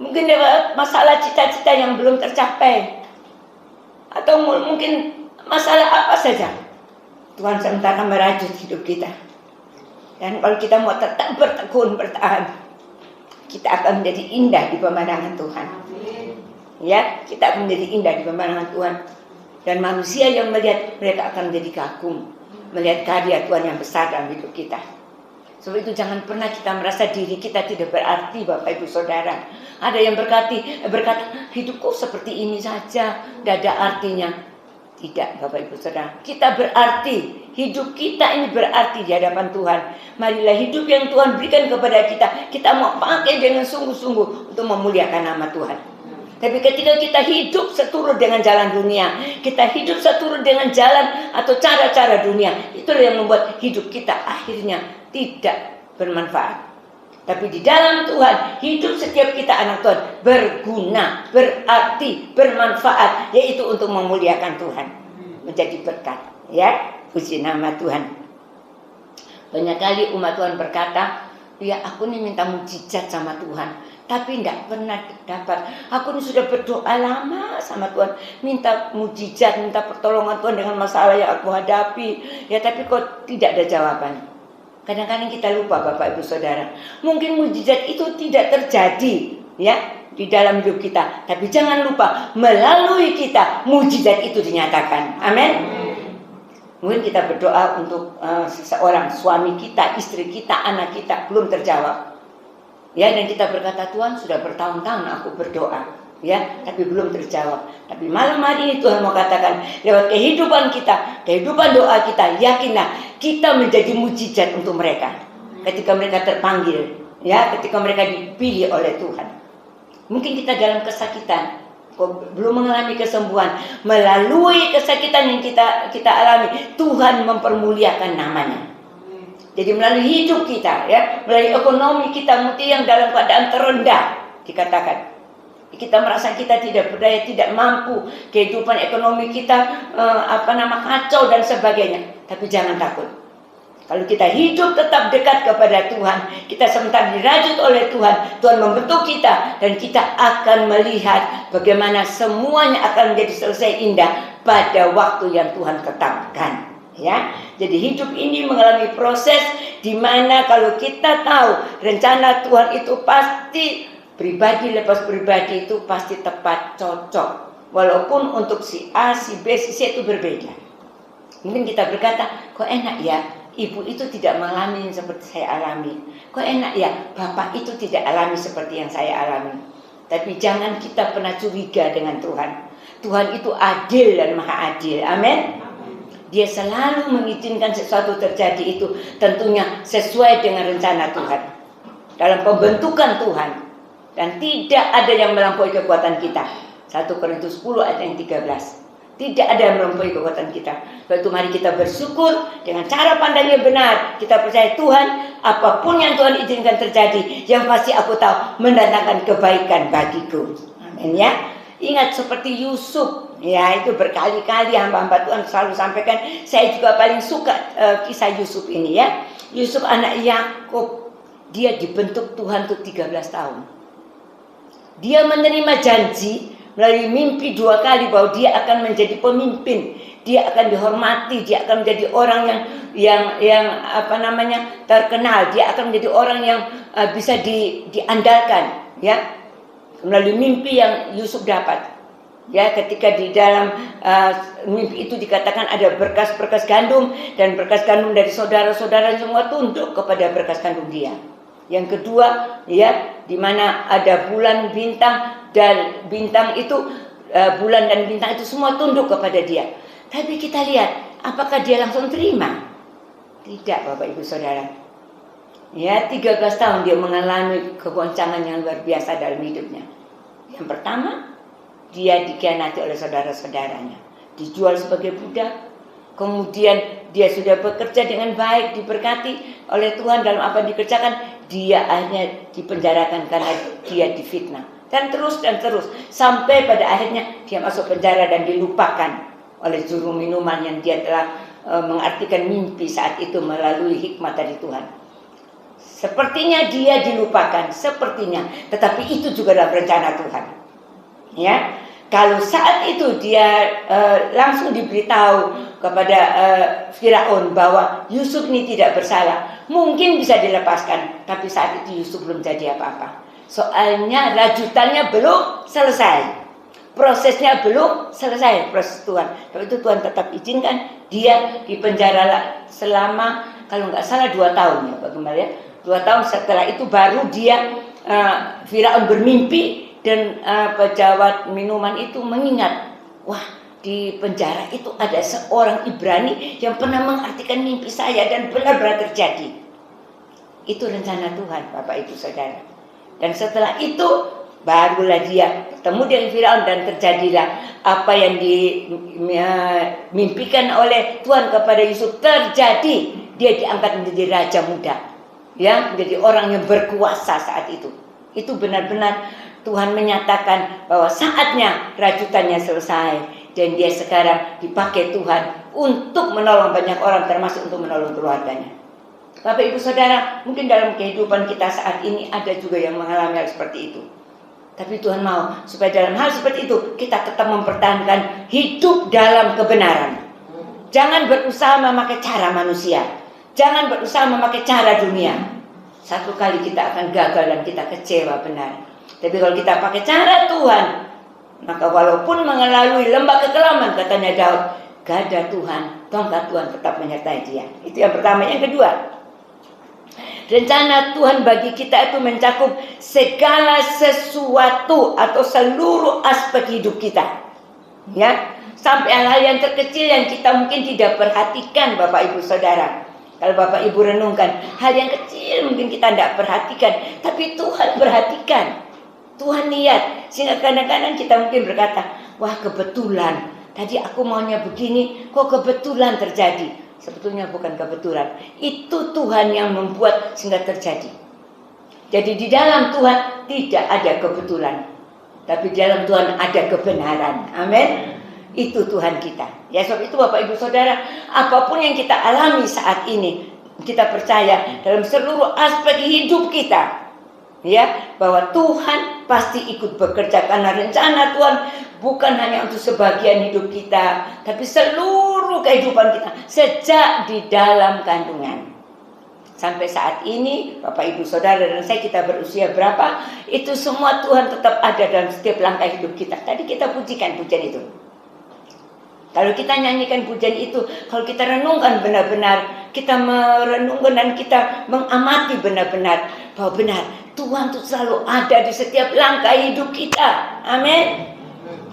mungkin lewat masalah cita-cita yang belum tercapai, atau mungkin masalah apa saja. Tuhan sementara merajut hidup kita. Dan kalau kita mau tetap bertekun, bertahan, kita akan menjadi indah di pemandangan Tuhan. Ya, kita akan menjadi indah di pemandangan Tuhan. Dan manusia yang melihat, mereka akan menjadi kagum melihat karya Tuhan yang besar dalam hidup kita. Sebab itu jangan pernah kita merasa diri kita tidak berarti, Bapak Ibu Saudara. Ada yang berkata, hidupku seperti ini saja, tidak ada artinya. Tidak, Bapak Ibu Saudara, kita berarti, hidup kita ini berarti di hadapan Tuhan. Marilah hidup yang Tuhan berikan kepada kita mau pakai dengan sungguh-sungguh untuk memuliakan nama Tuhan. Tapi ketika kita hidup seturut dengan jalan dunia, kita hidup seturut dengan jalan atau cara-cara dunia, itulah yang membuat hidup kita akhirnya tidak bermanfaat. Tapi di dalam Tuhan, hidup setiap kita anak Tuhan berguna, berarti, bermanfaat, yaitu untuk memuliakan Tuhan, menjadi berkat. Ya, puji nama Tuhan. Banyak kali umat Tuhan berkata, ya aku nih minta mujizat sama Tuhan, tapi tidak pernah dapat. Aku ini sudah berdoa lama sama Tuhan, minta mujizat, minta pertolongan Tuhan dengan masalah yang aku hadapi, ya tapi kok tidak ada jawaban. Kadang-kadang kita lupa, Bapak Ibu Saudara, mungkin mujizat itu tidak terjadi ya di dalam hidup kita, tapi jangan lupa melalui kita mujizat itu dinyatakan. Amin. Mungkin kita berdoa untuk seseorang, suami kita, istri kita, anak kita, belum terjawab. Ya, dan kita berkata, Tuhan sudah bertahun-tahun aku berdoa, ya, tapi belum terjawab. Tapi malam hari ini Tuhan mau katakan, lewat kehidupan kita, kehidupan doa kita, yakinlah kita menjadi mujizat untuk mereka. Ketika mereka terpanggil, ya, ketika mereka dipilih oleh Tuhan. Mungkin kita dalam kesakitan, belum mengalami kesembuhan, melalui kesakitan yang kita alami, Tuhan mempermuliakan namanya. Jadi melalui hidup kita, ya, melalui ekonomi kita, mungkin yang dalam keadaan terendah, dikatakan kita merasa kita tidak berdaya, tidak mampu, kehidupan ekonomi kita kacau dan sebagainya. Tapi jangan takut. Kalau kita hidup tetap dekat kepada Tuhan, kita sementara dirajut oleh Tuhan, Tuhan membentuk kita, dan kita akan melihat bagaimana semuanya akan menjadi selesai indah pada waktu yang Tuhan tetapkan. Ya, jadi hidup ini mengalami proses di mana kalau kita tahu rencana Tuhan itu pasti pribadi lepas pribadi itu pasti tepat, cocok. Walaupun untuk si A, si B, si C itu berbeda. Mungkin kita berkata, kok enak ya, ibu itu tidak mengalami seperti saya alami. Kok enak ya, bapak itu tidak alami seperti yang saya alami. Tapi jangan kita pernah curiga dengan Tuhan. Tuhan itu adil dan maha adil. Amin. Dia selalu mengizinkan sesuatu terjadi itu tentunya sesuai dengan rencana Tuhan. Dalam pembentukan Tuhan. Dan tidak ada yang melampaui kekuatan kita. 1 Korintus 10 ayat yang 13. Tidak ada yang melampaui kekuatan kita. Sebab itu mari kita bersyukur dengan cara pandang yang benar. Kita percaya Tuhan, apapun yang Tuhan izinkan terjadi, yang pasti aku tahu mendatangkan kebaikan bagiku. Amin ya. Ingat seperti Yusuf, ya itu berkali-kali hamba-hamba Tuhan selalu sampaikan. Saya juga paling suka kisah Yusuf ini ya. Yusuf anak Yakub, dia dibentuk Tuhan untuk 13 tahun. Dia menerima janji melalui mimpi 2 kali bahwa dia akan menjadi pemimpin, dia akan dihormati, dia akan menjadi orang yang terkenal, dia akan menjadi orang yang bisa diandalkan, ya. Melalui mimpi yang Yusuf dapat, ya, ketika di dalam mimpi itu dikatakan ada berkas-berkas gandum, dan berkas gandum dari saudara-saudara semua tunduk kepada berkas gandum dia. Yang kedua, ya, di mana ada bulan bintang, dan bintang itu bulan dan bintang itu semua tunduk kepada dia. Tapi kita lihat, apakah dia langsung terima? Tidak, Bapak Ibu Saudara. Ya, 13 tahun dia mengalami kegoncangan yang luar biasa dalam hidupnya. Yang pertama, dia dikhianati oleh saudara-saudaranya, dijual sebagai budak. Kemudian dia sudah bekerja dengan baik, diberkati oleh Tuhan dalam apa yang dikerjakan, dia akhirnya dipenjarakan karena dia difitnah. Dan terus sampai pada akhirnya dia masuk penjara dan dilupakan oleh juru minuman yang dia telah mengartikan mimpi saat itu melalui hikmat dari Tuhan. Sepertinya dia dilupakan, sepertinya, tetapi itu juga dalam rencana Tuhan. Ya, kalau saat itu dia langsung diberitahu kepada Firaun bahwa Yusuf ini tidak bersalah, mungkin bisa dilepaskan. Tapi saat itu Yusuf belum jadi apa-apa. Soalnya rajutannya belum selesai. Prosesnya belum selesai, proses Tuhan. Tapi itu Tuhan tetap izinkan dia dipenjara selama, kalau nggak salah 2 tahun ya, bagaimana ya? 2 tahun setelah itu baru dia Firaun bermimpi dan pejabat minuman itu mengingat, wah, di penjara itu ada seorang Ibrani yang pernah mengartikan mimpi saya dan benar-benar terjadi. Itu rencana Tuhan, Bapak Ibu Saudara. Dan setelah itu barulah dia bertemu dengan Firaun dan terjadilah apa yang dimimpikan oleh Tuhan kepada Yusuf terjadi. Dia diangkat menjadi raja muda, ya, menjadi orang yang berkuasa saat itu. Itu benar-benar Tuhan menyatakan bahwa saatnya rajutannya selesai dan dia sekarang dipakai Tuhan untuk menolong banyak orang, termasuk untuk menolong keluarganya. Bapak Ibu Saudara, mungkin dalam kehidupan kita saat ini ada juga yang mengalami hal seperti itu. Tapi Tuhan mau supaya dalam hal seperti itu kita tetap mempertahankan hidup dalam kebenaran. Jangan berusaha memakai cara manusia. Jangan berusaha memakai cara dunia. Satu kali kita akan gagal dan kita kecewa, benar. Tapi kalau kita pakai cara Tuhan, maka walaupun melalui lembah kekelaman, katanya Daud, gada Tuhan, tongkat Tuhan tetap menyertai dia. Itu yang pertama. Yang kedua, rencana Tuhan bagi kita itu mencakup segala sesuatu atau seluruh aspek hidup kita. Ya, sampai hal yang terkecil yang kita mungkin tidak perhatikan, Bapak Ibu Saudara. Kalau Bapak Ibu renungkan, hal yang kecil mungkin kita tidak perhatikan, tapi Tuhan perhatikan. Tuhan lihat, sehingga kadang-kadang kita mungkin berkata, wah kebetulan, tadi aku maunya begini, kok kebetulan terjadi. Sebetulnya bukan kebetulan, itu Tuhan yang membuat sehingga terjadi. Jadi di dalam Tuhan tidak ada kebetulan, tapi di dalam Tuhan ada kebenaran. Amin. Itu Tuhan kita. Ya, sebab itu Bapak Ibu Saudara, apapun yang kita alami saat ini, kita percaya dalam seluruh aspek hidup kita, ya, bahwa Tuhan pasti ikut bekerja, karena rencana Tuhan bukan hanya untuk sebagian hidup kita, tapi seluruh kehidupan kita sejak di dalam kandungan. Sampai saat ini, Bapak Ibu Saudara dan saya, kita berusia berapa, itu semua Tuhan tetap ada dalam setiap langkah hidup kita. Tadi kita pujikan pujian itu. Kalau kita nyanyikan pujian itu, kalau kita renungkan benar-benar, kita merenungkan dan kita mengamati benar-benar bahwa benar Tuhan itu selalu ada di setiap langkah hidup kita. Amin.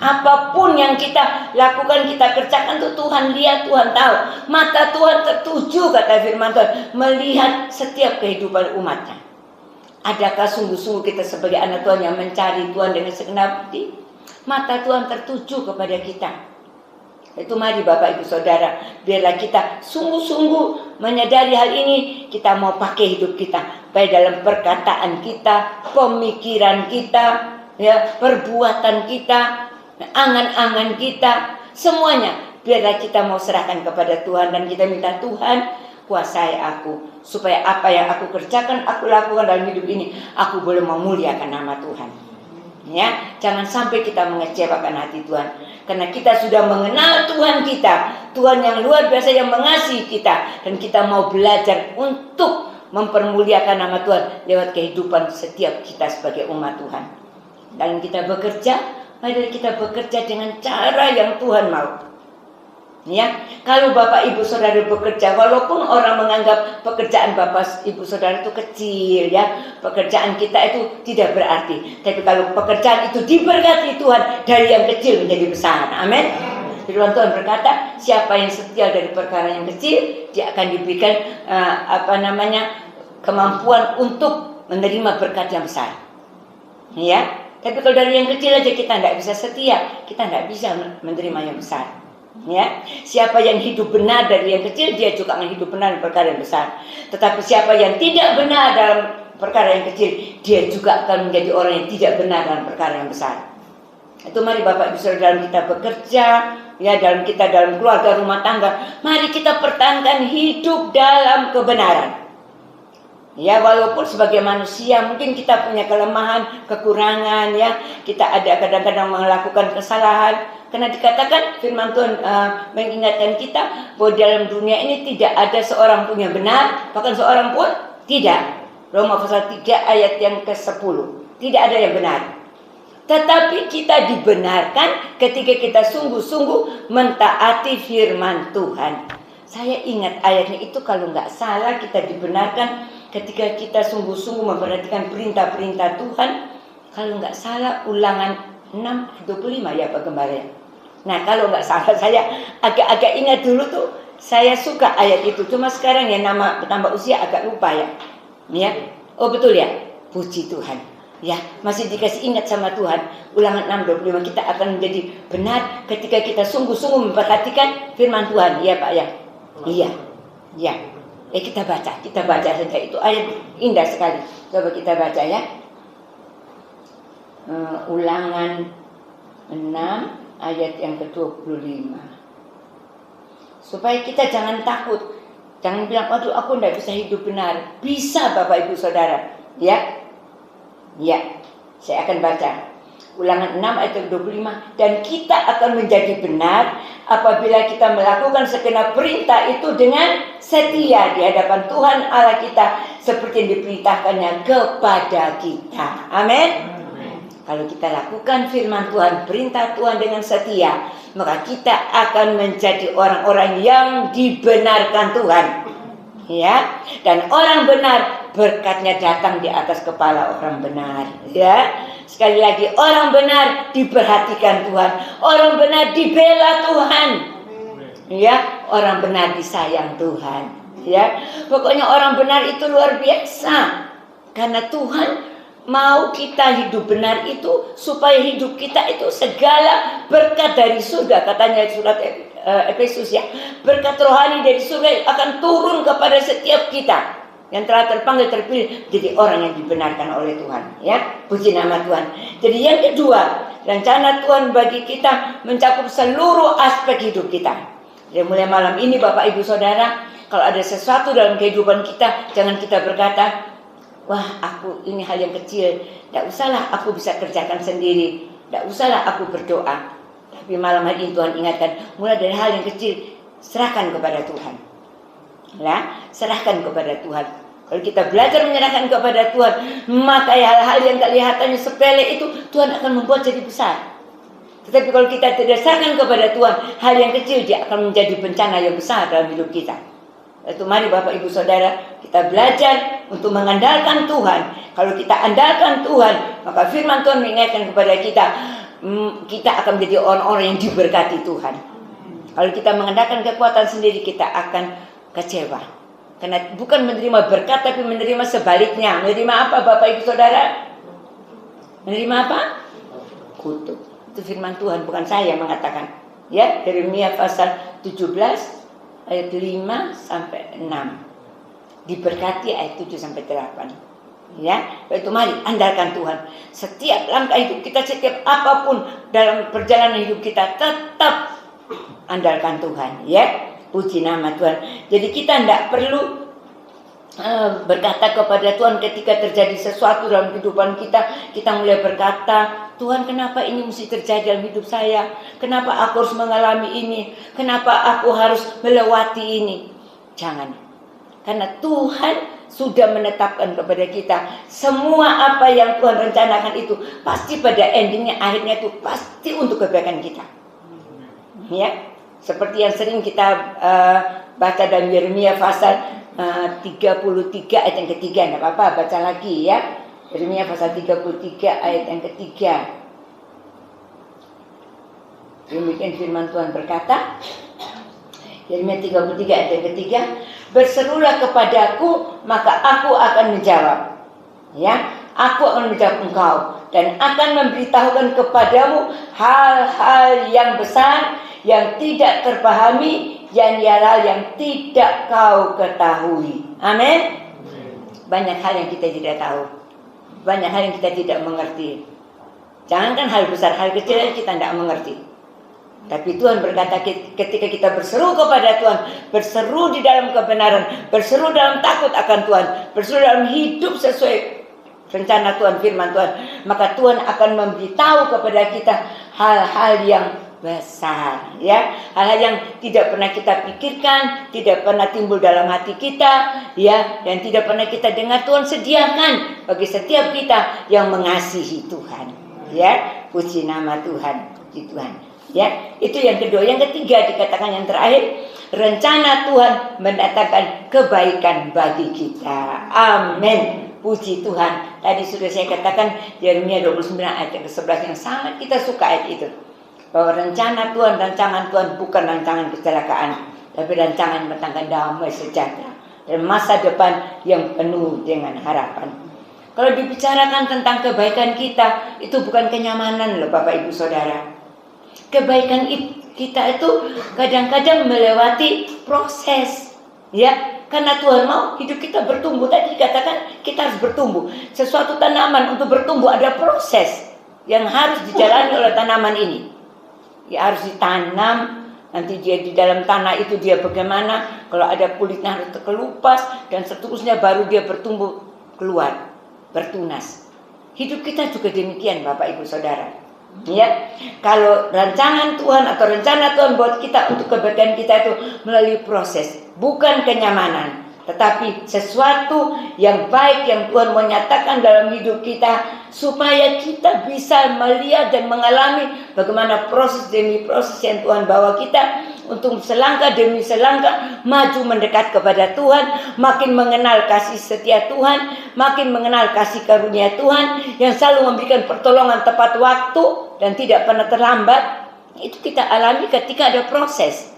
Apapun yang kita lakukan, kita kerjakan itu Tuhan lihat, Tuhan tahu. Mata Tuhan tertuju, kata firman Tuhan, melihat setiap kehidupan umatnya. Adakah sungguh-sungguh kita sebagai anak Tuhan yang mencari Tuhan dengan segenap hati? Mata Tuhan tertuju kepada kita. Itu mari Bapak Ibu Saudara, biarlah kita sungguh-sungguh menyadari hal ini. Kita mau pakai hidup kita, baik dalam perkataan kita, pemikiran kita, ya, perbuatan kita, angan-angan kita, semuanya biarlah kita mau serahkan kepada Tuhan. Dan kita minta, Tuhan kuasai aku, supaya apa yang aku kerjakan, aku lakukan dalam hidup ini, aku boleh memuliakan nama Tuhan. Ya, jangan sampai kita mengecewakan hati Tuhan, karena kita sudah mengenal Tuhan kita, Tuhan yang luar biasa yang mengasihi kita, dan kita mau belajar untuk mempermuliakan nama Tuhan lewat kehidupan setiap kita sebagai umat Tuhan. Dalam kita bekerja, mari kita bekerja dengan cara yang Tuhan mau. Ya, kalau Bapak Ibu Saudara bekerja, walaupun orang menganggap pekerjaan Bapak Ibu Saudara itu kecil, ya, pekerjaan kita itu tidak berarti. Tapi kalau pekerjaan itu diberkati Tuhan, dari yang kecil menjadi besar. Amin. Firman Tuhan berkata, siapa yang setia dari perkara yang kecil, dia akan diberikan kemampuan untuk menerima berkat yang besar. Ya, tapi kalau dari yang kecil aja kita tidak bisa setia, kita tidak bisa menerima yang besar. Ya, siapa yang hidup benar dari yang kecil, dia juga akan hidup benar dalam perkara yang besar. Tetapi siapa yang tidak benar dalam perkara yang kecil, dia juga akan menjadi orang yang tidak benar dalam perkara yang besar. Itu mari Bapak Ibu Saudara, dalam kita bekerja, ya, dalam keluarga rumah tangga, mari kita pertahankan hidup dalam kebenaran. Ya, walaupun sebagai manusia mungkin kita punya kelemahan, kekurangan, ya, kita ada kadang-kadang melakukan kesalahan. Karena dikatakan firman Tuhan mengingatkan kita bahwa dalam dunia ini tidak ada seorang pun yang benar, bahkan seorang pun tidak. Roma pasal 3 ayat yang ke-10. Tidak ada yang benar. Tetapi kita dibenarkan ketika kita sungguh-sungguh mentaati firman Tuhan. Saya ingat ayatnya itu, kalau nggak salah kita dibenarkan ketika kita sungguh-sungguh memperhatikan perintah-perintah Tuhan. Kalau nggak salah Ulangan 6:25 ya Pak Gembala. Nah, kalau nggak salah, saya agak-agak ingat dulu tuh, saya suka ayat itu. Cuma sekarang ya nama bertambah usia agak lupa ya. Ya, oh betul ya, puji Tuhan. Ya, masih dikasih ingat sama Tuhan. Ulangan 6:25, kita akan menjadi benar ketika kita sungguh-sungguh memperhatikan firman Tuhan. Iya Pak ya. Iya, ya. Kita baca saja, itu ayat indah sekali. Coba kita baca ya. Ulangan 6 ayat yang ke-25. Supaya kita jangan takut. Jangan bilang, aduh aku tidak bisa hidup benar. Bisa Bapak Ibu Saudara. Ya. Ya, saya akan baca. Ulangan 6 ayat ke-25. Dan kita akan menjadi benar apabila kita melakukan segenap perintah itu dengan setia di hadapan Tuhan Allah kita, seperti yang diperintahkannya kepada kita. Amin. Kalau kita lakukan firman Tuhan, perintah Tuhan dengan setia, maka kita akan menjadi orang-orang yang dibenarkan Tuhan. Ya, dan orang benar berkatnya datang di atas kepala orang benar. Ya, sekali lagi, orang benar diperhatikan Tuhan, orang benar dibela Tuhan. Ya, orang benar disayang Tuhan. Ya, pokoknya orang benar itu luar biasa, karena Tuhan mau kita hidup benar itu supaya hidup kita itu segala berkat dari surga, katanya surat Efesus ya. Berkat rohani dari surga akan turun kepada setiap kita yang telah terpanggil, terpilih jadi orang yang dibenarkan oleh Tuhan. Ya, puji nama Tuhan. Jadi yang kedua, rencana Tuhan bagi kita mencakup seluruh aspek hidup kita. Jadi mulai malam ini Bapak Ibu Saudara, kalau ada sesuatu dalam kehidupan kita, jangan kita berkata, wah aku ini hal yang kecil, tidak usahlah aku bisa kerjakan sendiri, tidak usahlah aku berdoa. Tapi malam hari ini Tuhan ingatkan, mulai dari hal yang kecil, serahkan kepada Tuhan. Ya, serahkan kepada Tuhan. Kalau kita belajar menyerahkan kepada Tuhan, maka hal-hal yang kelihatannya sepele itu Tuhan akan membuat jadi besar. Tetapi kalau kita tidak serahkan kepada Tuhan, hal yang kecil dia akan menjadi bencana yang besar dalam hidup kita. Itu mari Bapak Ibu Saudara, kita belajar untuk mengandalkan Tuhan. Kalau kita andalkan Tuhan, maka firman Tuhan mengingatkan kepada kita, kita akan menjadi orang-orang yang diberkati Tuhan. Kalau kita mengandalkan kekuatan sendiri, kita akan kecewa. Karena bukan menerima berkat, tapi menerima sebaliknya. Menerima apa Bapak Ibu Saudara? Menerima apa? Kutuk. Itu firman Tuhan, bukan saya yang mengatakan. Ya, Yeremia pasal 17 ayat 5 sampai 6. Diberkati ayat 7 sampai 8. Ya, itu mari andalkan Tuhan. Setiap langkah hidup kita, setiap apapun dalam perjalanan hidup kita, tetap andalkan Tuhan. Ya, puji nama Tuhan. Jadi kita tidak perlu berkata kepada Tuhan ketika terjadi sesuatu dalam kehidupan kita. Kita mulai berkata, Tuhan kenapa ini mesti terjadi dalam hidup saya? Kenapa aku harus mengalami ini? Kenapa aku harus melewati ini? Jangan. Karena Tuhan sudah menetapkan kepada kita, semua apa yang Tuhan rencanakan itu pasti pada endingnya, akhirnya itu pasti untuk kebaikan kita. Ya, seperti yang sering kita baca dalam Yeremia pasal 33 ayat yang ketiga. Tidak apa-apa, baca lagi ya. Yeremia pasal 33 ayat yang ketiga. Demikian firman Tuhan berkata, Yeremia 33 ayat yang ketiga, berserulah kepadaku, maka aku akan menjawab. Ya, aku akan menjawab engkau dan akan memberitahukan kepadamu hal-hal yang besar yang tidak terpahami, yang tidak kau ketahui. Amin. Banyak hal yang kita tidak tahu, banyak hal yang kita tidak mengerti. Jangankan hal besar, hal kecil yang kita tidak mengerti. Tapi Tuhan berkata, ketika kita berseru kepada Tuhan, berseru di dalam kebenaran, berseru dalam takut akan Tuhan, berseru dalam hidup sesuai rencana Tuhan, firman Tuhan, maka Tuhan akan memberitahu kepada kita hal-hal yang besar, ya, hal-hal yang tidak pernah kita pikirkan, tidak pernah timbul dalam hati kita, ya, dan tidak pernah kita dengar. Tuhan sediakan bagi setiap kita yang mengasihi Tuhan, ya. Puji nama Tuhan, puji Tuhan. Ya, itu yang kedua. Yang ketiga dikatakan yang terakhir, rencana Tuhan mendatangkan kebaikan bagi kita. Amin. Puji Tuhan. Tadi sudah saya katakan Yeremia 29 ayat ke-11 yang sangat kita suka ayat itu. Bahwa rencana Tuhan, rancangan Tuhan bukan rancangan kecelakaan, tapi rancangan mendatangkan damai sejahtera dan masa depan yang penuh dengan harapan. Kalau dibicarakan tentang kebaikan kita, itu bukan kenyamanan loh Bapak Ibu Saudara. Kebaikan kita itu kadang-kadang melewati proses, ya, karena Tuhan mau hidup kita bertumbuh. Tadi dikatakan kita harus bertumbuh. Sesuatu tanaman untuk bertumbuh ada proses yang harus dijalani oleh tanaman ini. Ya, harus ditanam, nanti dia di dalam tanah itu dia bagaimana, kalau ada kulitnya harus terkelupas dan seterusnya baru dia bertumbuh keluar, bertunas. Hidup kita juga demikian Bapak Ibu Saudara. Ya, kalau rancangan Tuhan atau rencana Tuhan buat kita untuk kebaikan kita itu melalui proses, bukan kenyamanan, tetapi sesuatu yang baik yang Tuhan mau nyatakan dalam hidup kita, supaya kita bisa melihat dan mengalami bagaimana proses demi proses yang Tuhan bawa kita untuk selangkah demi selangkah maju mendekat kepada Tuhan, makin mengenal kasih setia Tuhan, makin mengenal kasih karunia Tuhan yang selalu memberikan pertolongan tepat waktu dan tidak pernah terlambat. Itu kita alami ketika ada proses.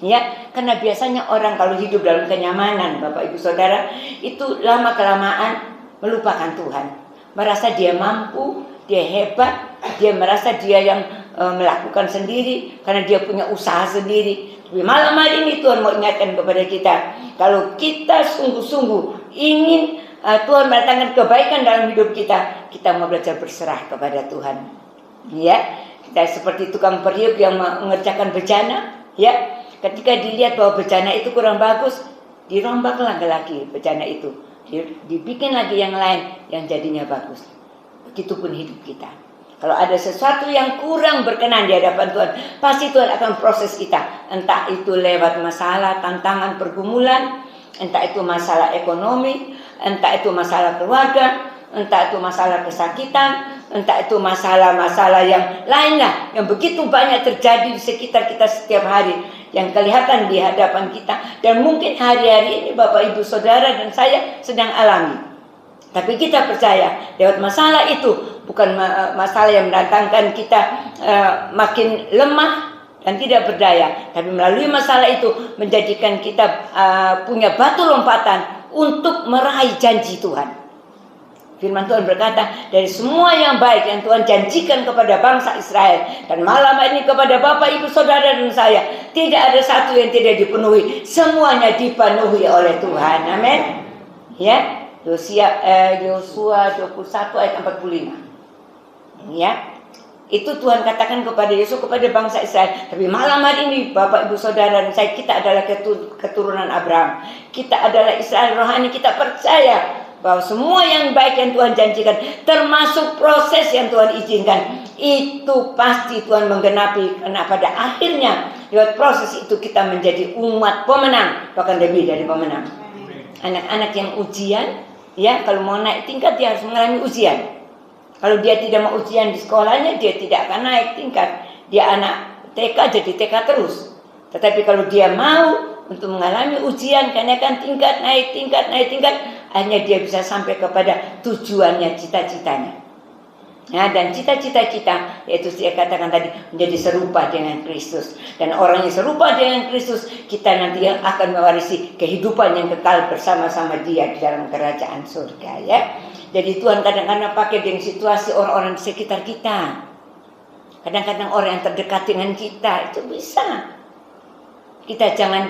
Ya, karena biasanya orang kalau hidup dalam kenyamanan, Bapak Ibu Saudara, itu lama-kelamaan melupakan Tuhan. Merasa dia mampu, dia hebat, dia merasa dia yang melakukan sendiri karena dia punya usaha sendiri. Tapi malam hari ini Tuhan mau ingatkan kepada kita, kalau kita sungguh-sungguh ingin Tuhan mendatangkan kebaikan dalam hidup kita, kita mau belajar berserah kepada Tuhan. Ya, kita seperti tukang periuk yang mengerjakan bejana, ya. Ketika dilihat bahwa bejana itu kurang bagus, dirombak lagi bejana itu, dibikin lagi yang lain yang jadinya bagus. Begitupun hidup kita. Kalau ada sesuatu yang kurang berkenan di hadapan Tuhan, pasti Tuhan akan proses kita. Entah itu lewat masalah, tantangan, pergumulan, entah itu masalah ekonomi, entah itu masalah keluarga, entah itu masalah kesakitan, entah itu masalah-masalah yang lainlah yang begitu banyak terjadi di sekitar kita setiap hari, yang kelihatan di hadapan kita, dan mungkin hari-hari ini Bapak Ibu Saudara dan saya sedang alami. Tapi kita percaya lewat masalah itu bukan masalah yang mendatangkan kita makin lemah dan tidak berdaya, tapi melalui masalah itu menjadikan kita punya batu lompatan untuk meraih janji Tuhan. Firman Tuhan berkata, dari semua yang baik yang Tuhan janjikan kepada bangsa Israel, dan malam ini kepada Bapak Ibu Saudara dan saya, tidak ada satu yang tidak dipenuhi. Semuanya dipenuhi oleh Tuhan. Amin. Ya, Yosua 21 ayat 45. Ya, itu Tuhan katakan kepada Yosua, kepada bangsa Israel. Tapi malam hari ini Bapak Ibu Saudara dan saya, kita adalah keturunan Abraham, kita adalah Israel rohani. Kita percaya bahwa semua yang baik yang Tuhan janjikan, termasuk proses yang Tuhan izinkan, itu pasti Tuhan menggenapi. Karena pada akhirnya lewat proses itu kita menjadi umat pemenang, bahkan lebih dari pemenang. Anak-anak yang ujian, ya, kalau mau naik tingkat dia harus mengalami ujian. Kalau dia tidak mau ujian di sekolahnya, dia tidak akan naik tingkat. Dia anak TK jadi TK terus. Tetapi kalau dia mau untuk mengalami ujian, kenaikan tingkat, naik tingkat, akhirnya dia bisa sampai kepada tujuannya, cita-citanya. Nah, dan cita-cita kita, yaitu saya katakan tadi, menjadi serupa dengan Kristus. Dan orang yang serupa dengan Kristus, kita nanti yang akan mewarisi kehidupan yang kekal bersama-sama dia di dalam kerajaan surga, ya. Jadi Tuhan kadang-kadang pakai dengan situasi orang-orang di sekitar kita. Kadang-kadang orang yang terdekat dengan kita, itu bisa. Kita jangan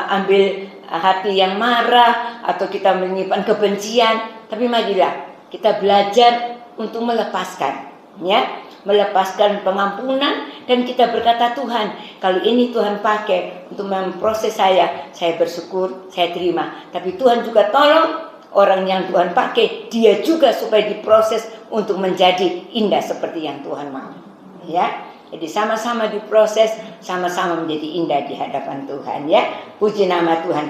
ambil hati yang marah, atau kita menyimpan kebencian. Tapi marilah kita belajar untuk melepaskan, ya, melepaskan pengampunan, dan kita berkata, Tuhan, kalau ini Tuhan pakai untuk memproses saya bersyukur, saya terima. Tapi Tuhan juga tolong orang yang Tuhan pakai, dia juga supaya diproses untuk menjadi indah seperti yang Tuhan mau, ya. Jadi sama-sama diproses, sama-sama menjadi indah di hadapan Tuhan, ya. Puji nama Tuhan.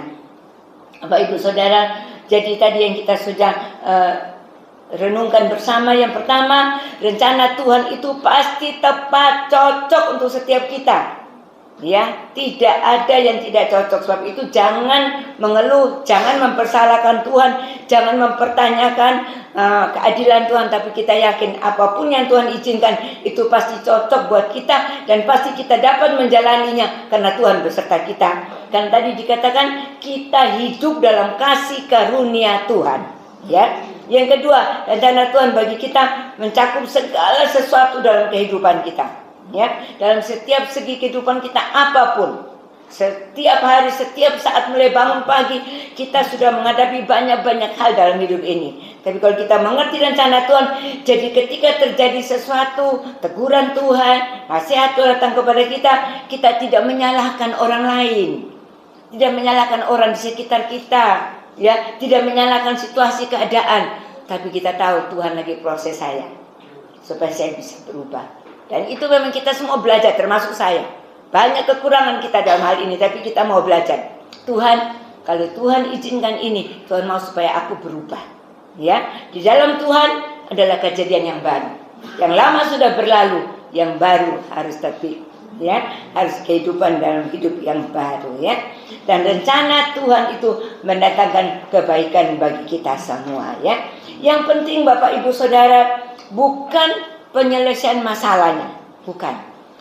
Bapak Ibu Saudara, jadi tadi yang kita sudah renungkan bersama, yang pertama, rencana Tuhan itu pasti tepat, cocok untuk setiap kita, ya. Tidak ada yang tidak cocok. Sebab itu jangan mengeluh, jangan mempersalahkan Tuhan, jangan mempertanyakan keadilan Tuhan. Tapi kita yakin apapun yang Tuhan izinkan itu pasti cocok buat kita, dan pasti kita dapat menjalaninya karena Tuhan beserta kita. Kan tadi dikatakan kita hidup dalam kasih karunia Tuhan, ya. Yang kedua, rencana Tuhan bagi kita mencakup segala sesuatu dalam kehidupan kita, ya. Dalam setiap segi kehidupan kita apapun. Setiap hari, setiap saat mulai bangun pagi, kita sudah menghadapi banyak-banyak hal dalam hidup ini. Tapi kalau kita mengerti rencana Tuhan, jadi ketika terjadi sesuatu, teguran Tuhan, nasihat Tuhan datang kepada kita, kita tidak menyalahkan orang lain, tidak menyalahkan orang di sekitar kita, ya, tidak menyalahkan situasi keadaan, tapi kita tahu Tuhan lagi proses saya supaya saya bisa berubah. Dan itu memang kita semua belajar, termasuk saya. Banyak kekurangan kita dalam hal ini, tapi kita mau belajar. Tuhan, kalau Tuhan izinkan ini, Tuhan mau supaya aku berubah, ya. Di dalam Tuhan adalah kejadian yang baru. Yang lama sudah berlalu, yang baru harus terbit, ya, harus kehidupan dalam hidup yang baru, ya. Dan rencana Tuhan itu mendatangkan kebaikan bagi kita semua, ya. Yang penting Bapak Ibu Saudara, bukan penyelesaian masalahnya, bukan.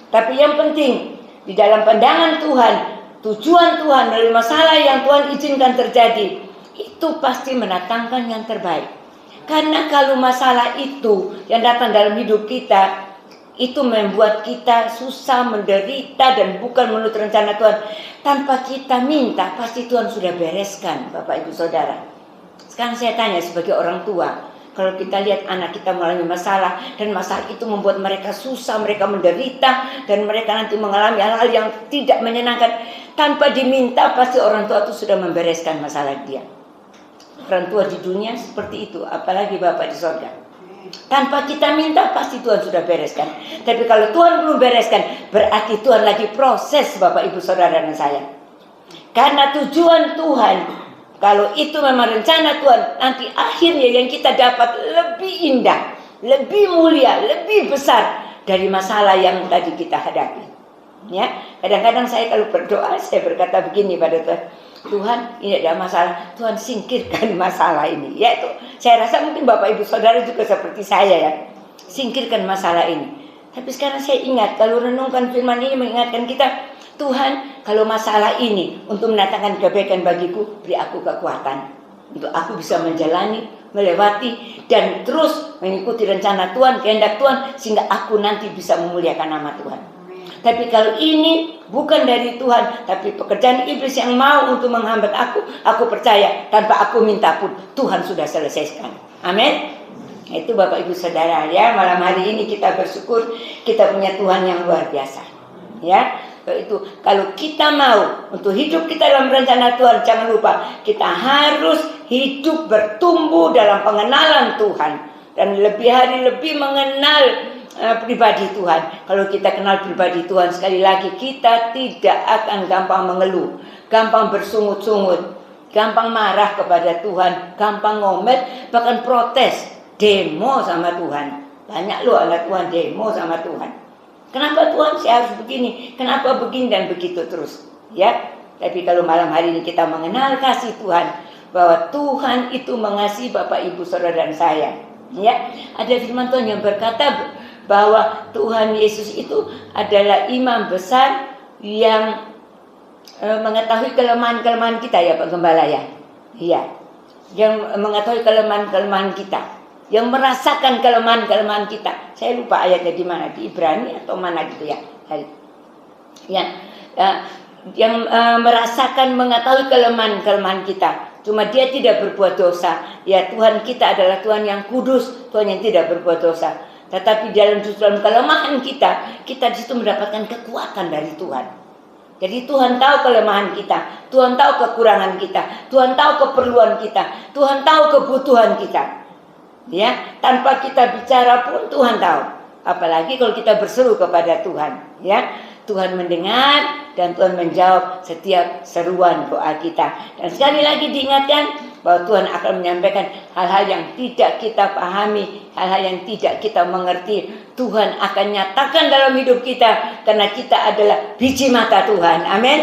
Tapi yang penting di dalam pandangan Tuhan, tujuan Tuhan dari masalah yang Tuhan izinkan terjadi, itu pasti mendatangkan yang terbaik. Karena kalau masalah itu yang datang dalam hidup kita, itu membuat kita susah, menderita, dan bukan menurut rencana Tuhan. Tanpa kita minta, pasti Tuhan sudah bereskan, Bapak Ibu Saudara. Sekarang saya tanya sebagai orang tua, kalau kita lihat anak kita mengalami masalah, dan masalah itu membuat mereka susah, mereka menderita, dan mereka nanti mengalami hal-hal yang tidak menyenangkan, tanpa diminta, pasti orang tua itu sudah membereskan masalah dia. Orang tua di dunia seperti itu, apalagi Bapak di surga. Tanpa kita minta, pasti Tuhan sudah bereskan. Tapi kalau Tuhan belum bereskan, berarti Tuhan lagi proses, Bapak Ibu Saudara dan saya. Karena tujuan Tuhan, kalau itu memang rencana Tuhan, nanti akhirnya yang kita dapat lebih indah, lebih mulia, lebih besar dari masalah yang tadi kita hadapi, ya. Kadang-kadang saya kalau berdoa, saya berkata begini pada Tuhan, Tuhan, ini ada masalah, Tuhan singkirkan masalah ini. Ya, itu saya rasa mungkin Bapak Ibu Saudara juga seperti saya, ya, singkirkan masalah ini. Tapi sekarang saya ingat, kalau renungkan firman ini mengingatkan kita, Tuhan, kalau masalah ini untuk mendatangkan kebaikan bagiku, beri aku kekuatan untuk aku bisa menjalani, melewati, dan terus mengikuti rencana Tuhan, kehendak Tuhan, sehingga aku nanti bisa memuliakan nama Tuhan. Tapi kalau ini bukan dari Tuhan, tapi pekerjaan iblis yang mau untuk menghambat aku percaya tanpa aku minta pun Tuhan sudah selesaikan. Amin. Itu Bapak Ibu Saudara, ya, malam hari ini kita bersyukur kita punya Tuhan yang luar biasa, ya. Itu kalau kita mau untuk hidup kita dalam rencana Tuhan, jangan lupa kita harus hidup bertumbuh dalam pengenalan Tuhan, dan lebih hari lebih mengenal pribadi Tuhan. Kalau kita kenal pribadi Tuhan, sekali lagi kita tidak akan gampang mengeluh, gampang bersungut-sungut, gampang marah kepada Tuhan, gampang ngomel, bahkan protes, demo sama Tuhan. Banyak loh anak Tuhan demo sama Tuhan. Kenapa Tuhan saya harus begini? Kenapa begini dan begitu terus? Ya, tapi kalau malam hari ini kita mengenal kasih Tuhan, bahwa Tuhan itu mengasihi Bapak, Ibu, Saudara dan saya. Ya, ada firman Tuhan yang berkata bahwa Tuhan Yesus itu adalah imam besar yang mengetahui kelemahan-kelemahan kita, ya Pak Gembala ya. Iya. Yang mengetahui kelemahan-kelemahan kita, yang merasakan kelemahan-kelemahan kita. Saya lupa ayatnya di mana, di Ibrani atau mana gitu ya. Yang merasakan, mengetahui kelemahan-kelemahan kita. Cuma dia tidak berbuat dosa. Ya, Tuhan kita adalah Tuhan yang kudus, Tuhan yang tidak berbuat dosa. Tetapi dalam kelemahan kita di situ mendapatkan kekuatan dari Tuhan. Jadi Tuhan tahu kelemahan kita, Tuhan tahu kekurangan kita, Tuhan tahu keperluan kita, Tuhan tahu kebutuhan kita. Ya, tanpa kita bicara pun Tuhan tahu. Apalagi kalau kita berseru kepada Tuhan, ya. Tuhan mendengar dan Tuhan menjawab setiap seruan doa kita. Dan sekali lagi diingatkan bahwa Tuhan akan menyampaikan hal-hal yang tidak kita pahami, hal-hal yang tidak kita mengerti. Tuhan akan nyatakan dalam hidup kita, karena kita adalah biji mata Tuhan. Amin.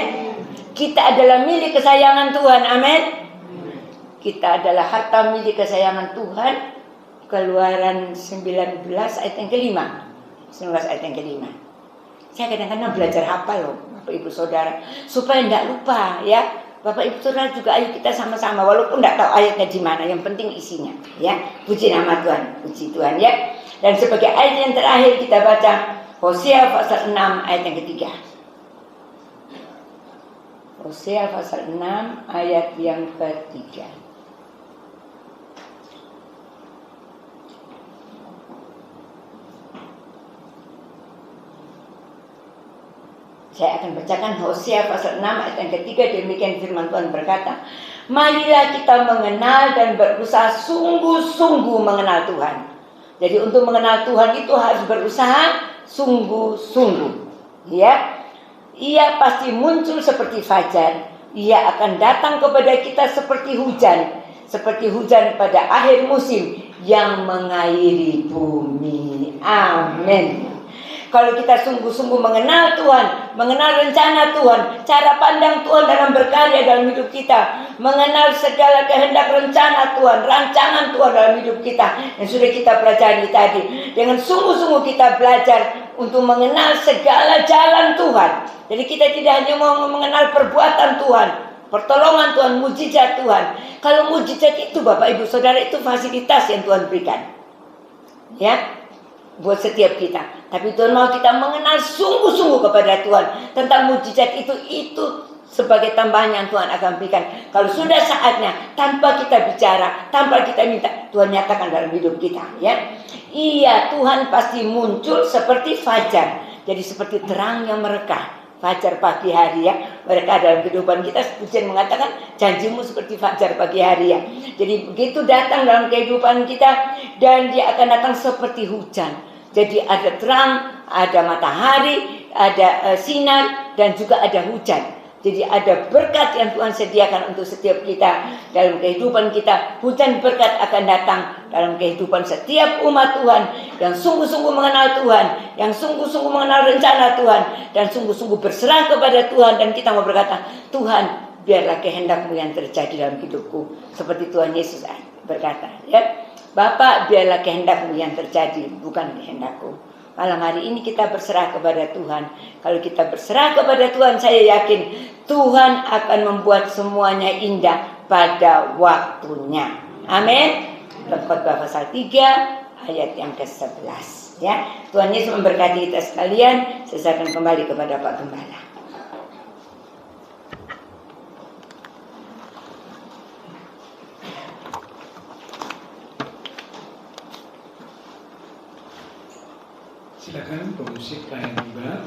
Kita adalah milik kesayangan Tuhan. Amin. Kita adalah harta milik kesayangan Tuhan. Keluaran 19 ayat yang kelima. 19 ayat yang kelima. Saya kadang-kadang belajar hafal loh, Bapak Ibu Saudara, supaya tidak lupa ya. Bapak Ibu Saudara juga, ayo kita sama-sama, walaupun tidak tahu ayatnya di mana, yang penting isinya, ya. Puji nama Tuhan, puji Tuhan ya. Dan sebagai ayat yang terakhir kita baca Hosea pasal 6 ayat yang ketiga. Hosea pasal 6 ayat yang ketiga. Saya akan bacakan Hosea pasal 6 ayat yang ketiga. Demikian firman Tuhan berkata, marilah kita mengenal dan berusaha sungguh-sungguh mengenal Tuhan. Jadi untuk mengenal Tuhan itu harus berusaha sungguh-sungguh. Ya, Ia pasti muncul seperti fajar. Ia akan datang kepada kita seperti hujan pada akhir musim yang mengairi bumi. Amin. Kalau kita sungguh-sungguh mengenal Tuhan, mengenal rencana Tuhan, cara pandang Tuhan dalam berkarya dalam hidup kita, mengenal segala kehendak rencana Tuhan, rancangan Tuhan dalam hidup kita yang sudah kita pelajari tadi. Dengan sungguh-sungguh kita belajar untuk mengenal segala jalan Tuhan. Jadi kita tidak hanya mau mengenal perbuatan Tuhan, pertolongan Tuhan, mujizat Tuhan. Kalau mujizat itu Bapak Ibu Saudara, itu fasilitas yang Tuhan berikan, ya, buat setiap kita. Tapi Tuhan mau kita mengenal sungguh-sungguh kepada Tuhan tentang mujizat itu sebagai tambahan yang Tuhan akan berikan. Kalau sudah saatnya, tanpa kita bicara, tanpa kita minta, Tuhan nyatakan dalam hidup kita, ya. Iya, Tuhan pasti muncul seperti fajar. Jadi seperti terang yang merekah. Fajar pagi hari, ya. Mereka dalam kehidupan kita, Pujian mengatakan janjimu seperti fajar pagi hari, ya. Jadi begitu datang dalam kehidupan kita, dan dia akan datang seperti hujan. Jadi ada terang, ada matahari, ada sinar, dan juga ada hujan. Jadi ada berkat yang Tuhan sediakan untuk setiap kita dalam kehidupan kita. Hujan berkat akan datang dalam kehidupan setiap umat Tuhan yang sungguh-sungguh mengenal Tuhan, yang sungguh-sungguh mengenal rencana Tuhan, dan sungguh-sungguh berserah kepada Tuhan. Dan kita mau berkata, Tuhan, biarlah kehendak-Mu yang terjadi dalam hidupku, seperti Tuhan Yesus berkata, ya. Bapak, biarlah kehendak-Mu yang terjadi, bukan kehendakku. Malam hari ini kita berserah kepada Tuhan. Kalau kita berserah kepada Tuhan, saya yakin Tuhan akan membuat semuanya indah pada waktunya. Amin. Khotbah pasal 3 ayat yang ke-11. Ya, Tuhan Yesus memberkati kita sekalian. Saya akan kembali kepada Pak Gembala. Silakan pemusik lain tiba.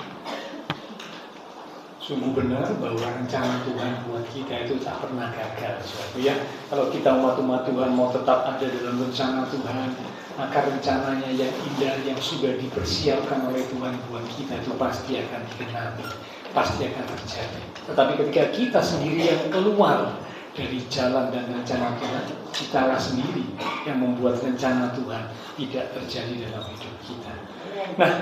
Sungguh benar bahwa rencana Tuhan buat kita itu tak pernah gagal, suatu ya. Kalau kita umat-umat Tuhan mau tetap ada dalam rencana Tuhan, maka rencananya yang indah yang sudah dipersiapkan oleh Tuhan buat kita itu pasti akan digenapi, pasti akan terjadi. Tetapi ketika kita sendiri yang keluar dari jalan dan rencana Tuhan, kitalah sendiri yang membuat rencana Tuhan tidak terjadi dalam hidup kita. Nah,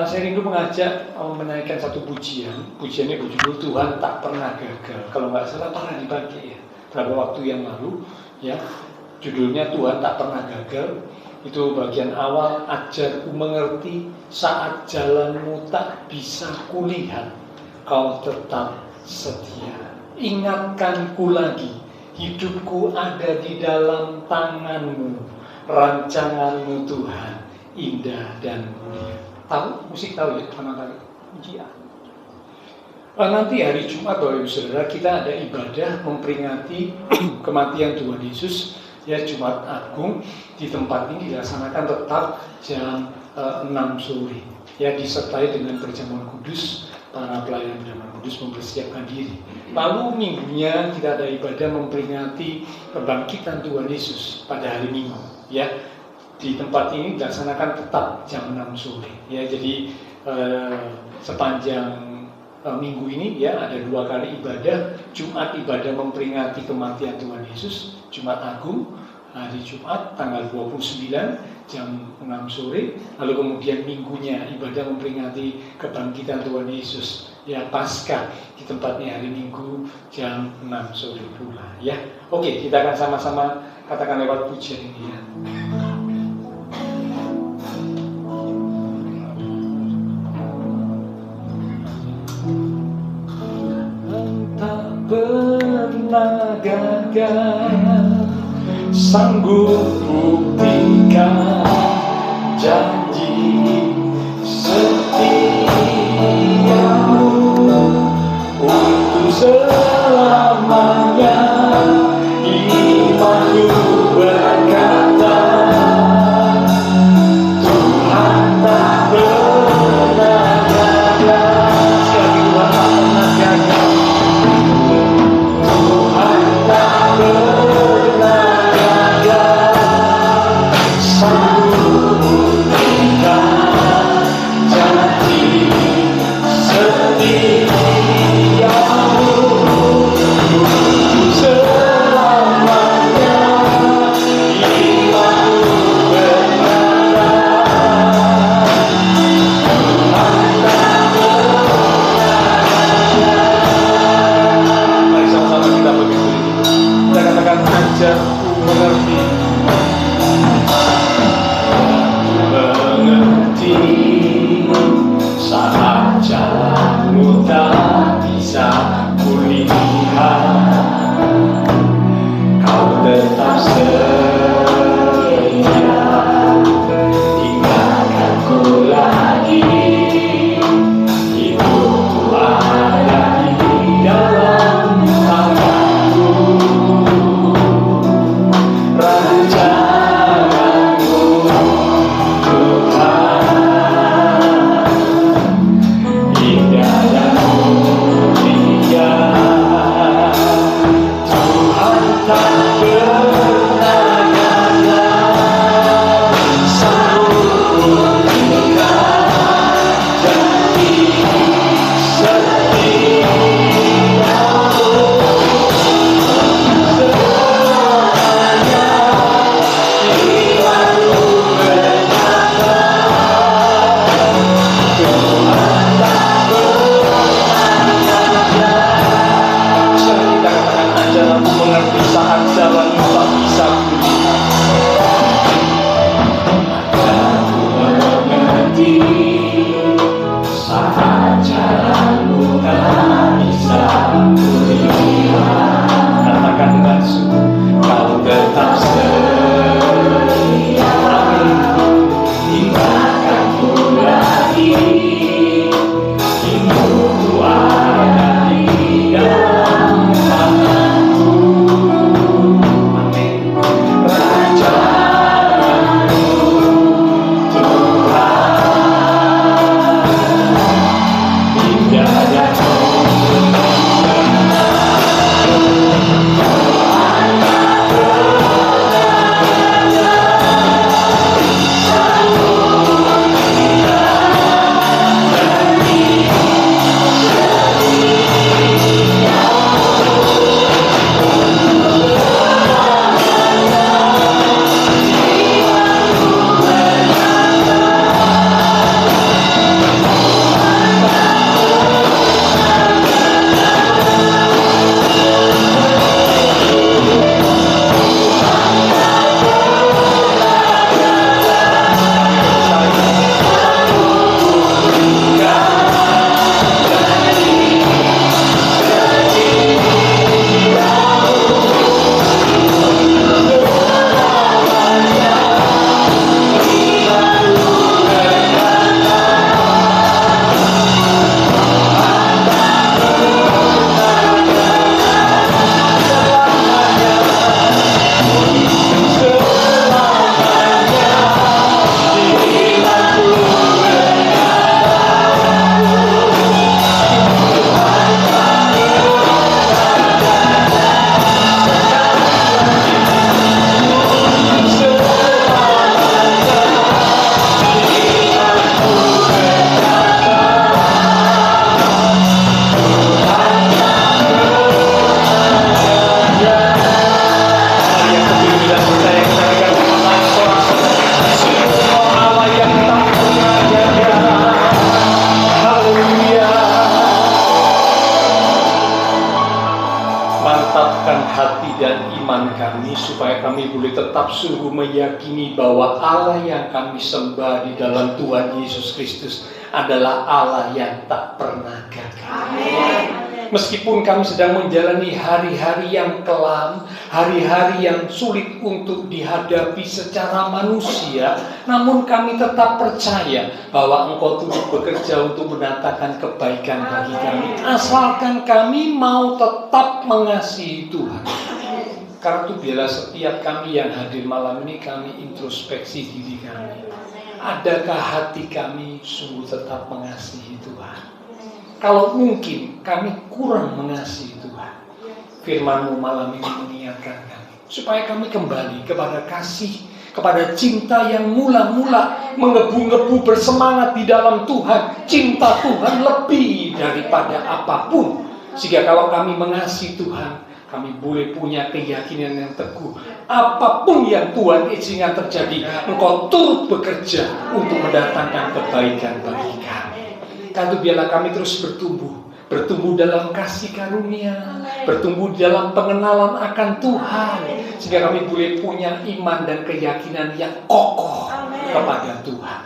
saya rindu mengajak menaikkan satu pujian. Pujiannya berjudul Tuhan Tak Pernah Gagal. Kalau nggak salah pernah dipakai ya, beberapa waktu yang lalu ya. Judulnya Tuhan Tak Pernah Gagal. Itu bagian awal, ajarku mengerti saat jalanmu tak bisa kulihat, kau tetap setia. Ingatkanku lagi, hidupku ada di dalam tanganmu, rancanganmu Tuhan indah dan mulia. Tahu? Musik tahu ya? Mana tadi? Iya. Nanti hari Jumat Bapak Ibu Saudara kita ada ibadah memperingati kematian Tuhan Yesus. Ya, Jumat Agung di tempat ini dilaksanakan tetap jam 6 sore. Ya, disertai dengan perjamuan kudus, para pelayan perjamuan kudus mempersiapkan diri. Lalu minggunya kita ada ibadah memperingati kebangkitan Tuhan Yesus pada hari Minggu. Ya, di tempat ini dilaksanakan tetap jam 6 sore. Ya, jadi sepanjang minggu ini ya ada 2 kali ibadah. Jumat ibadah memperingati kematian Tuhan Yesus, Jumat Agung hari Jumat tanggal 29 jam 6 sore. Lalu kemudian minggunya ibadah memperingati kebangkitan Tuhan Yesus ya Paskah di tempatnya hari Minggu jam 6 sore pula ya. Oke, kita akan sama-sama katakan lewat pujian ini ya. Pernah gagal, sanggup buktikan janji setiamu untuk selamanya. Imanku berkata Tuhan tak pernah gagal. Sekali Tuhan tak pernah gagal. Janji setiamu Tetapkan hati dan iman kami supaya kami boleh tetap sungguh meyakini bahwa Allah yang kami sembah di dalam Tuhan Yesus Kristus adalah Allah yang tak pernah gagal. Meskipun kami sedang menjalani hari-hari yang kelam, hari-hari yang sulit untuk dihadapi secara manusia, namun kami tetap percaya bahwa Engkau turut bekerja untuk mendatangkan kebaikan bagi kami. Asalkan kami mau tetap mengasihi Tuhan. Karena itu biarlah setiap kami yang hadir malam ini, kami introspeksi diri kami. Adakah hati kami sungguh tetap mengasihi Tuhan? Kalau mungkin kami kurang mengasihi Tuhan, firman-Mu malam ini mengingatkan kami supaya kami kembali kepada kasih, kepada cinta yang mula-mula menggebu-gebu bersemangat di dalam Tuhan. Cinta Tuhan lebih daripada apapun, sehingga kalau kami mengasihi Tuhan, kami boleh punya keyakinan yang teguh. Apapun yang Tuhan izinkan terjadi, Engkau turut bekerja untuk mendatangkan kebaikan bagi kami. Karena biarlah kami terus bertumbuh dalam kasih karunia, bertumbuh dalam pengenalan akan Tuhan, sehingga kami boleh punya iman dan keyakinan yang kokoh kepada Tuhan.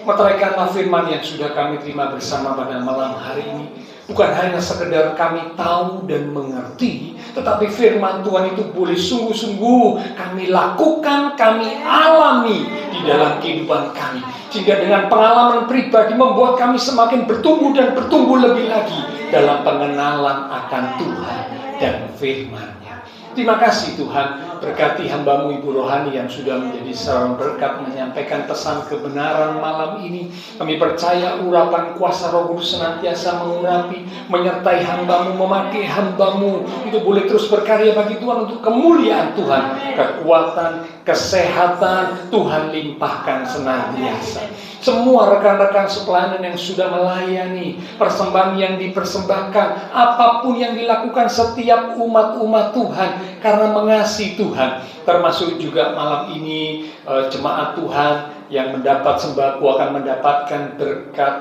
Meteraikanlah firman yang sudah kami terima bersama pada malam hari ini. Bukan hanya sekedar kami tahu dan mengerti, tetapi firman Tuhan itu boleh sungguh-sungguh kami lakukan, kami alami di dalam kehidupan kami. Sehingga dengan pengalaman pribadi membuat kami semakin bertumbuh dan bertumbuh lebih lagi dalam pengenalan akan Tuhan dan firman-Nya. Terima kasih Tuhan, berkati hamba-Mu Ibu Rohani yang sudah menjadi seorang berkat menyampaikan pesan kebenaran malam ini. Kami percaya urapan kuasa Roh Kudus senantiasa mengurapi, menyertai hamba-Mu, memakai hamba-Mu itu boleh terus berkarya bagi Tuhan untuk kemuliaan Tuhan. Kekuatan, kesehatan Tuhan limpahkan senantiasa. Semua rekan-rekan sepelayanan yang sudah melayani, persembahan yang dipersembahkan, apapun yang dilakukan setiap umat-umat Tuhan karena mengasihi Tuhan. Termasuk juga malam ini jemaat Tuhan yang mendapat sembako akan mendapatkan berkat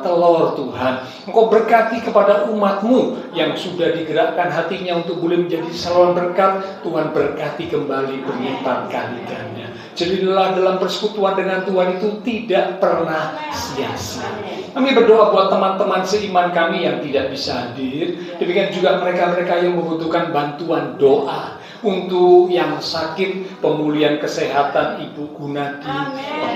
telur Tuhan. Engkau berkati kepada umat-Mu yang sudah digerakkan hatinya untuk boleh menjadi saluran berkat. Tuhan berkati kembali berlipat kali ganda. Jadilah dalam persekutuan dengan Tuhan itu tidak pernah sia-sia. Kami berdoa buat teman-teman seiman kami yang tidak bisa hadir. Demikian juga mereka-mereka yang membutuhkan bantuan doa. Untuk yang sakit, pemulihan kesehatan Ibu Gunadi,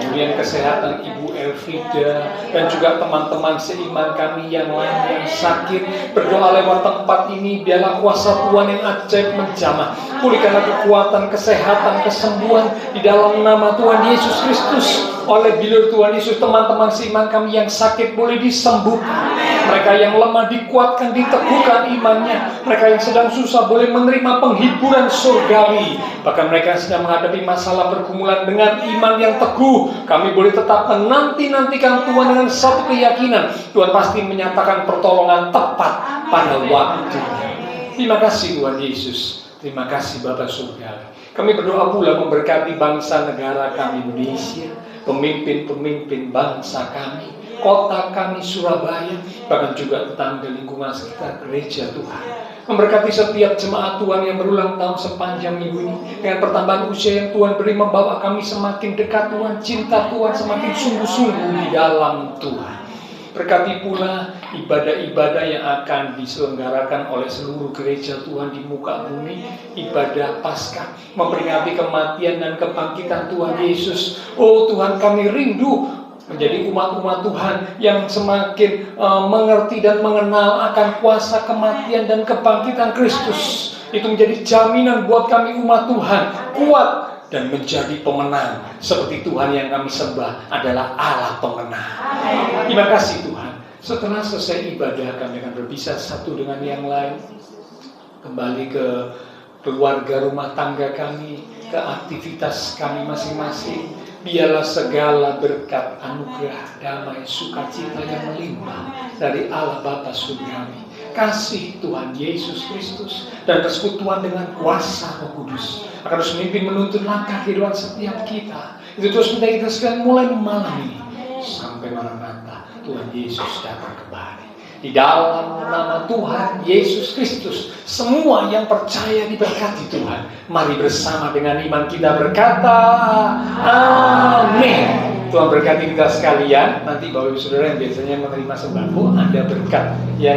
pemulihan kesehatan Ibu Elfrida, dan juga teman-teman seiman kami yang lain yang sakit. Berdoa lewat tempat ini, biarlah kuasa Tuhan yang ajaib menjamah. Pulihkanlah kekuatan, kesehatan, kesembuhan di dalam nama Tuhan Yesus Kristus. Oleh bilur Tuhan Yesus, teman-teman seiman kami yang sakit boleh disembuhkan. Mereka yang lemah dikuatkan, diteguhkan imannya. Mereka yang sedang susah boleh menerima penghiburan surgawi. Bahkan mereka yang sedang menghadapi masalah pergumulan dengan iman yang teguh, kami boleh tetap menanti-nantikan Tuhan dengan satu keyakinan. Tuhan pasti menyatakan pertolongan tepat pada waktunya. Terima kasih Tuhan Yesus. Terima kasih Bapa Surgawi. Kami berdoa pula memberkati bangsa negara kami Indonesia, pemimpin-pemimpin bangsa kami, kota kami Surabaya, bahkan juga tetangga lingkungan sekitar gereja Tuhan. Memberkati setiap jemaat Tuhan yang berulang tahun sepanjang minggu ini. Dengan pertambahan usia yang Tuhan beri membawa kami semakin dekat Tuhan, cinta Tuhan semakin sungguh-sungguh di dalam Tuhan. Berkati pula ibadah-ibadah yang akan diselenggarakan oleh seluruh gereja Tuhan di muka bumi. Ibadah Paskah, memperingati kematian dan kebangkitan Tuhan Yesus. Oh Tuhan, kami rindu menjadi umat-umat Tuhan yang semakin mengerti dan mengenal akan kuasa kematian dan kebangkitan Kristus. Itu menjadi jaminan buat kami umat Tuhan, kuat dan menjadi pemenang. Seperti Tuhan yang kami sembah adalah Allah pemenang. Terima kasih Tuhan. Setelah selesai ibadah, kami akan berpisah satu dengan yang lain, kembali ke keluarga rumah tangga kami, ke aktivitas kami masing-masing. Biarlah segala berkat, anugerah, damai, sukacita yang melimpah dari Allah Bapa Surgawi, kasih Tuhan Yesus Kristus, dan persekutuan dengan kuasa Roh Kudus akan terus memimpin menuntun langkah kehidupan setiap kita. Itu terus menjadi kita sekalian mulai malam ini sampai Maranatha Tuhan Yesus datang kembali. Di dalam nama Tuhan Yesus Kristus, semua yang percaya diberkati Tuhan. Mari bersama dengan iman kita berkata, amin. Tuhan berkati kita sekalian. Nanti Bapak Ibu Saudara yang biasanya menerima sembako, Anda berkat. Ya.